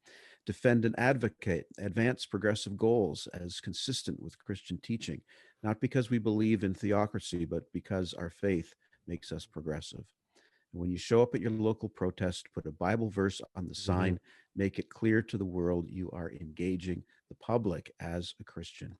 Defend and advocate, advance progressive goals as consistent with Christian teaching, not because we believe in theocracy, but because our faith makes us progressive. And when you show up at your local protest, put a Bible verse on the sign, make it clear to the world you are engaging the public as a Christian.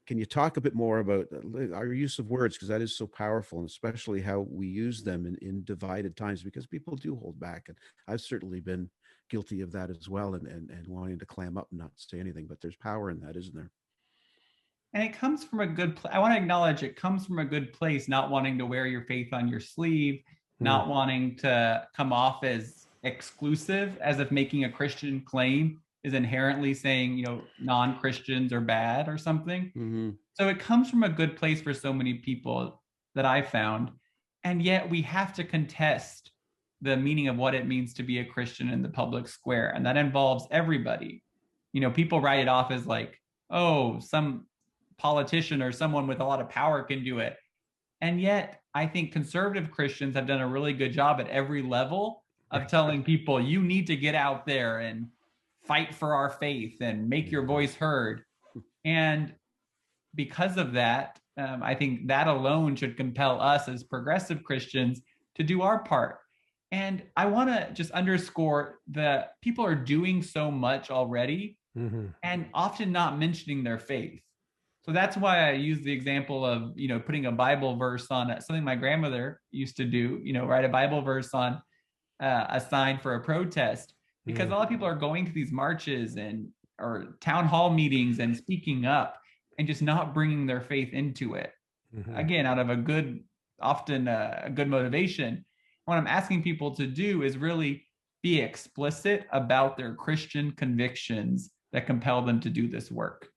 Can you talk a bit more about our use of words? Because that is so powerful, and especially how we use them in divided times, because people do hold back. And I've certainly been guilty of that as well, and wanting to clam up and not say anything, but there's power in that, isn't there? And it comes from a good place. I want to acknowledge it comes from a good place, not wanting to wear your faith on your sleeve, not wanting to come off as exclusive, as if making a Christian claim is inherently saying, non-Christians are bad or something. So it comes from a good place for so many people that I found. And yet we have to contest the meaning of what it means to be a Christian in the public square. And that involves everybody. People write it off as like, oh, some politician or someone with a lot of power can do it. And yet I think conservative Christians have done a really good job at every level of telling people, you need to get out there and fight for our faith and make your voice heard. And because of that, I think that alone should compel us as progressive Christians to do our part. And I want to just underscore that people are doing so much already and often not mentioning their faith. So that's why I use the example of, putting a Bible verse on something my grandmother used to do, write a Bible verse on a sign for a protest, because a lot of people are going to these marches or town hall meetings and speaking up and just not bringing their faith into it. Again, out of often a good motivation. What I'm asking people to do is really be explicit about their Christian convictions that compel them to do this work.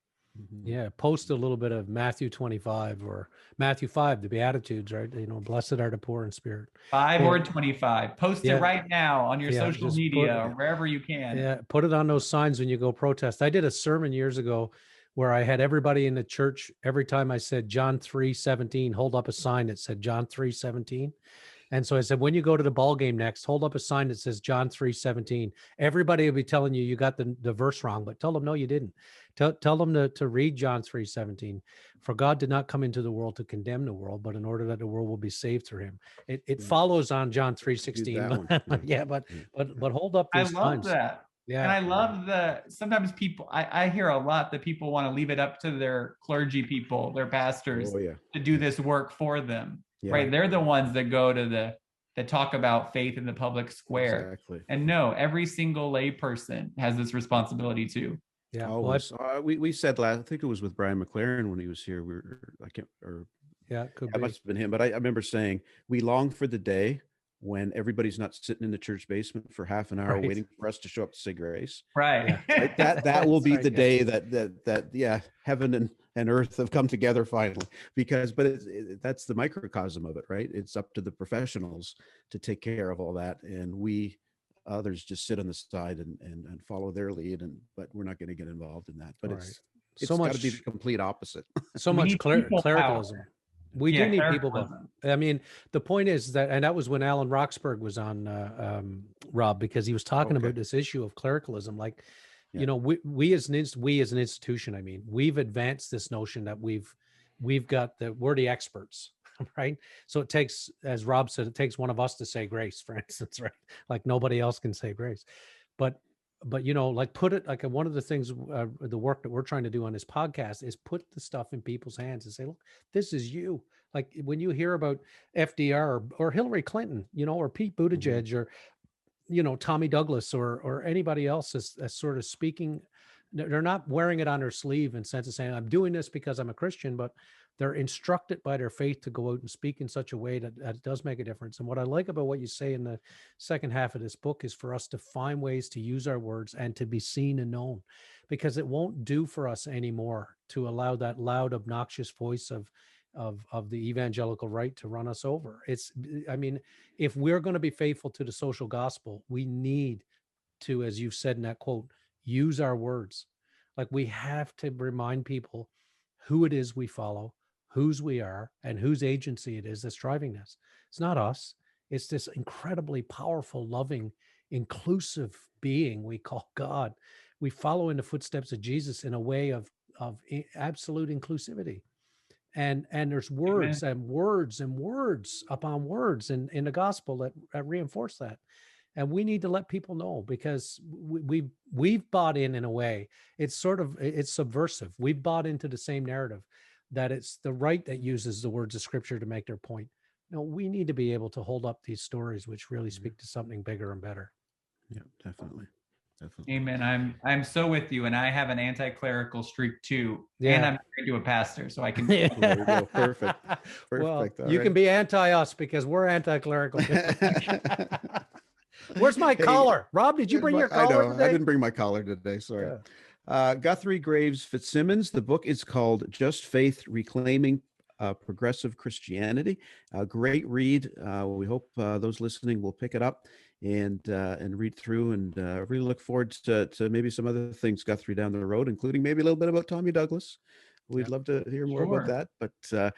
Yeah, post a little bit of Matthew 25 or Matthew 5, the Beatitudes, right? Blessed are the poor in spirit. 5 or 25. Post it right now on your social media or wherever you can. Yeah, put it on those signs when you go protest. I did a sermon years ago where I had everybody in the church, every time I said John 3:17, hold up a sign that said John 3:17. And so I said, when you go to the ball game next, hold up a sign that says John 3:17. Everybody will be telling you got the verse wrong, but tell them, no, you didn't. Tell them to read John 3:17. For God did not come into the world to condemn the world, but in order that the world will be saved through him. It follows on John 3:16. Yeah, but hold up these signs. I love that. Yeah. And I love sometimes people, I hear a lot that people want to leave it up to their clergy people, their pastors to do this work for them. Yeah. Right. They're the ones that go to that talk about faith in the public square. Exactly. And no, every single lay person has this responsibility too. Yeah. Always. We said last, I think it was with Brian McLaren when he was here. It must have been him. But I remember saying, we long for the day when everybody's not sitting in the church basement for half an hour waiting for us to show up to say grace. Right. Yeah. That will be the day that heaven and earth have come together finally, but that's the microcosm of it, right? It's up to the professionals to take care of all that. And we others just sit on the side and follow their lead. But we're not going to get involved in that. But Right. it's So got much to be the complete opposite. so We much need people clericalism. power. We Yeah, do need people. clericalism. I mean, the point is that, and that was when Alan Roxburgh was on, Rob, because he was talking Okay. about this issue of clericalism. Like, Yeah. you know, we as an institution, I mean, we've advanced this notion that we're the experts, right? So it takes, as Rob said, it takes one of us to say grace, for instance, right? Like nobody else can say grace. But you know, like put it like one of the things, the work that we're trying to do on this podcast is put the stuff in people's hands and say, look, this is you. Like when you hear about FDR or Hillary Clinton, you know, or Pete Buttigieg or, you know, Tommy Douglas or anybody else as sort of speaking, they're not wearing it on their sleeve in sense of saying, I'm doing this because I'm a Christian, but they're instructed by their faith to go out and speak in such a way that it does make a difference. And what I like about what you say in the second half of this book is for us to find ways to use our words and to be seen and known, because it won't do for us anymore to allow that loud, obnoxious voice of the evangelical right to run us over. I mean, if we're going to be faithful to the social gospel, we need to, as you've said in that quote, use our words. Like we have to remind people who it is we follow, whose we are, and whose agency it is that's driving this. It's not us. It's this incredibly powerful, loving, inclusive being we call God. We follow in the footsteps of Jesus in a way of absolute inclusivity. And there's words and words and words upon words in the gospel that reinforce that. And we need to let people know, because we've bought in a way. It's subversive. We've bought into the same narrative that it's the right that uses the words of scripture to make their point. No, we need to be able to hold up these stories which really speak to something bigger and better. Yeah, definitely. Definitely. Amen. I'm so with you, and I have an anti-clerical streak too. Yeah. And I'm married to a pastor, so I can. There you go. Perfect. Well, All you right. can be anti-us because we're anti-clerical. Where's my collar? Rob, did you bring your collar I know. today? I didn't bring my collar today. Sorry. Guthrie Graves-Fitzsimmons. The book is called Just Faith: Reclaiming Progressive Christianity. A great read. We hope those listening will pick it up and read through, and really look forward to maybe some other things, Guthrie, down the road, including maybe a little bit about Tommy Douglas. We'd love to hear more about that. But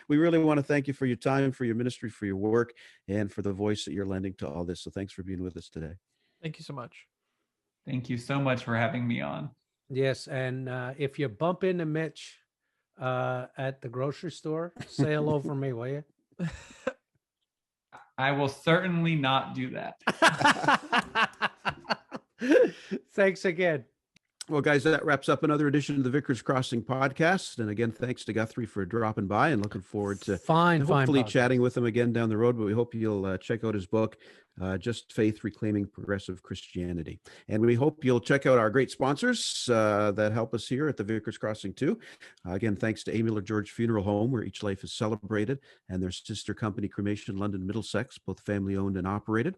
we really want to thank you for your time, for your ministry, for your work, and for the voice that you're lending to all this. So thanks for being with us today. Thank you so much. Thank you so much for having me on. Yes, and if you bump into Mitch at the grocery store, say hello for me, will you? I will certainly not do that. Thanks again. Well, guys, that wraps up another edition of the Vickers Crossing podcast. And again, thanks to Guthrie for dropping by, and looking forward to hopefully chatting with him again down the road. But we hope you'll check out his book, Just Faith: Reclaiming Progressive Christianity. And we hope you'll check out our great sponsors that help us here at the Vickers Crossing too. Again, thanks to A. Miller George Funeral Home, where each life is celebrated, and their sister company, Cremation London Middlesex, both family owned and operated.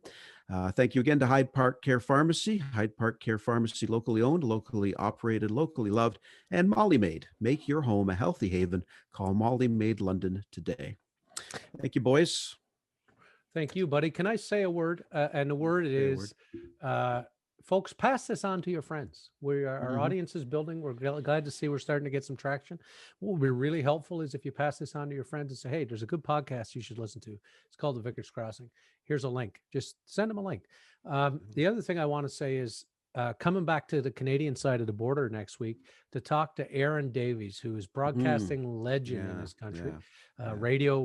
Thank you again to Hyde Park Care Pharmacy. Hyde Park Care Pharmacy, locally owned, locally operated, locally loved, and Molly Maid. Make your home a healthy haven. Call Molly Maid London today. Thank you, boys. Thank you, buddy. Can I say a word? And the word is, folks, pass this on to your friends. Our audience is building. We're glad to see we're starting to get some traction. What would be really helpful is if you pass this on to your friends and say, hey, there's a good podcast you should listen to. It's called The Vickers Crossing. Here's a link. Just send them a link. The other thing I want to say is, coming back to the Canadian side of the border next week to talk to Aaron Davies, who is broadcasting legend in this country, radio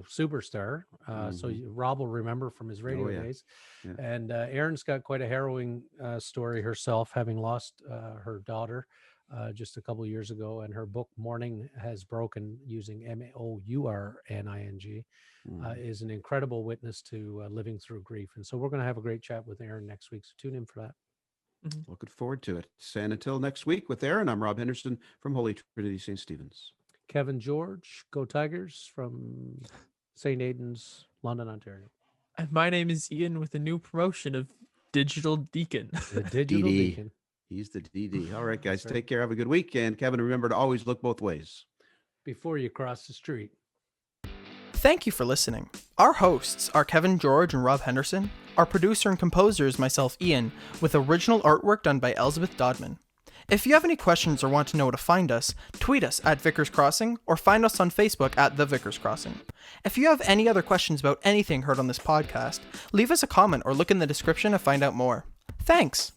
superstar. So Rob will remember from his radio days. Yeah. And Aaron's got quite a harrowing story herself, having lost her daughter just a couple of years ago, and her book Mourning Has Broken, using MOURNING, is an incredible witness to living through grief. And so we're going to have a great chat with Aaron next week. So tune in for that. Looking forward to it. And until next week with Aaron, I'm Rob Henderson from Holy Trinity St. Stephen's. Kevin George, Go Tigers, from St. Aidan's, London, Ontario. And my name is Ian, with a new promotion of Digital Deacon. The Digital Deacon. He's the DD. All right, guys, take care. Have a good week. And Kevin, remember to always look both ways before you cross the street. Thank you for listening. Our hosts are Kevin George and Rob Henderson. Our producer and composer is myself, Ian, with original artwork done by Elizabeth Dodman. If you have any questions or want to know where to find us, tweet us at Vickers Crossing or find us on Facebook at The Vickers Crossing. If you have any other questions about anything heard on this podcast, leave us a comment or look in the description to find out more. Thanks!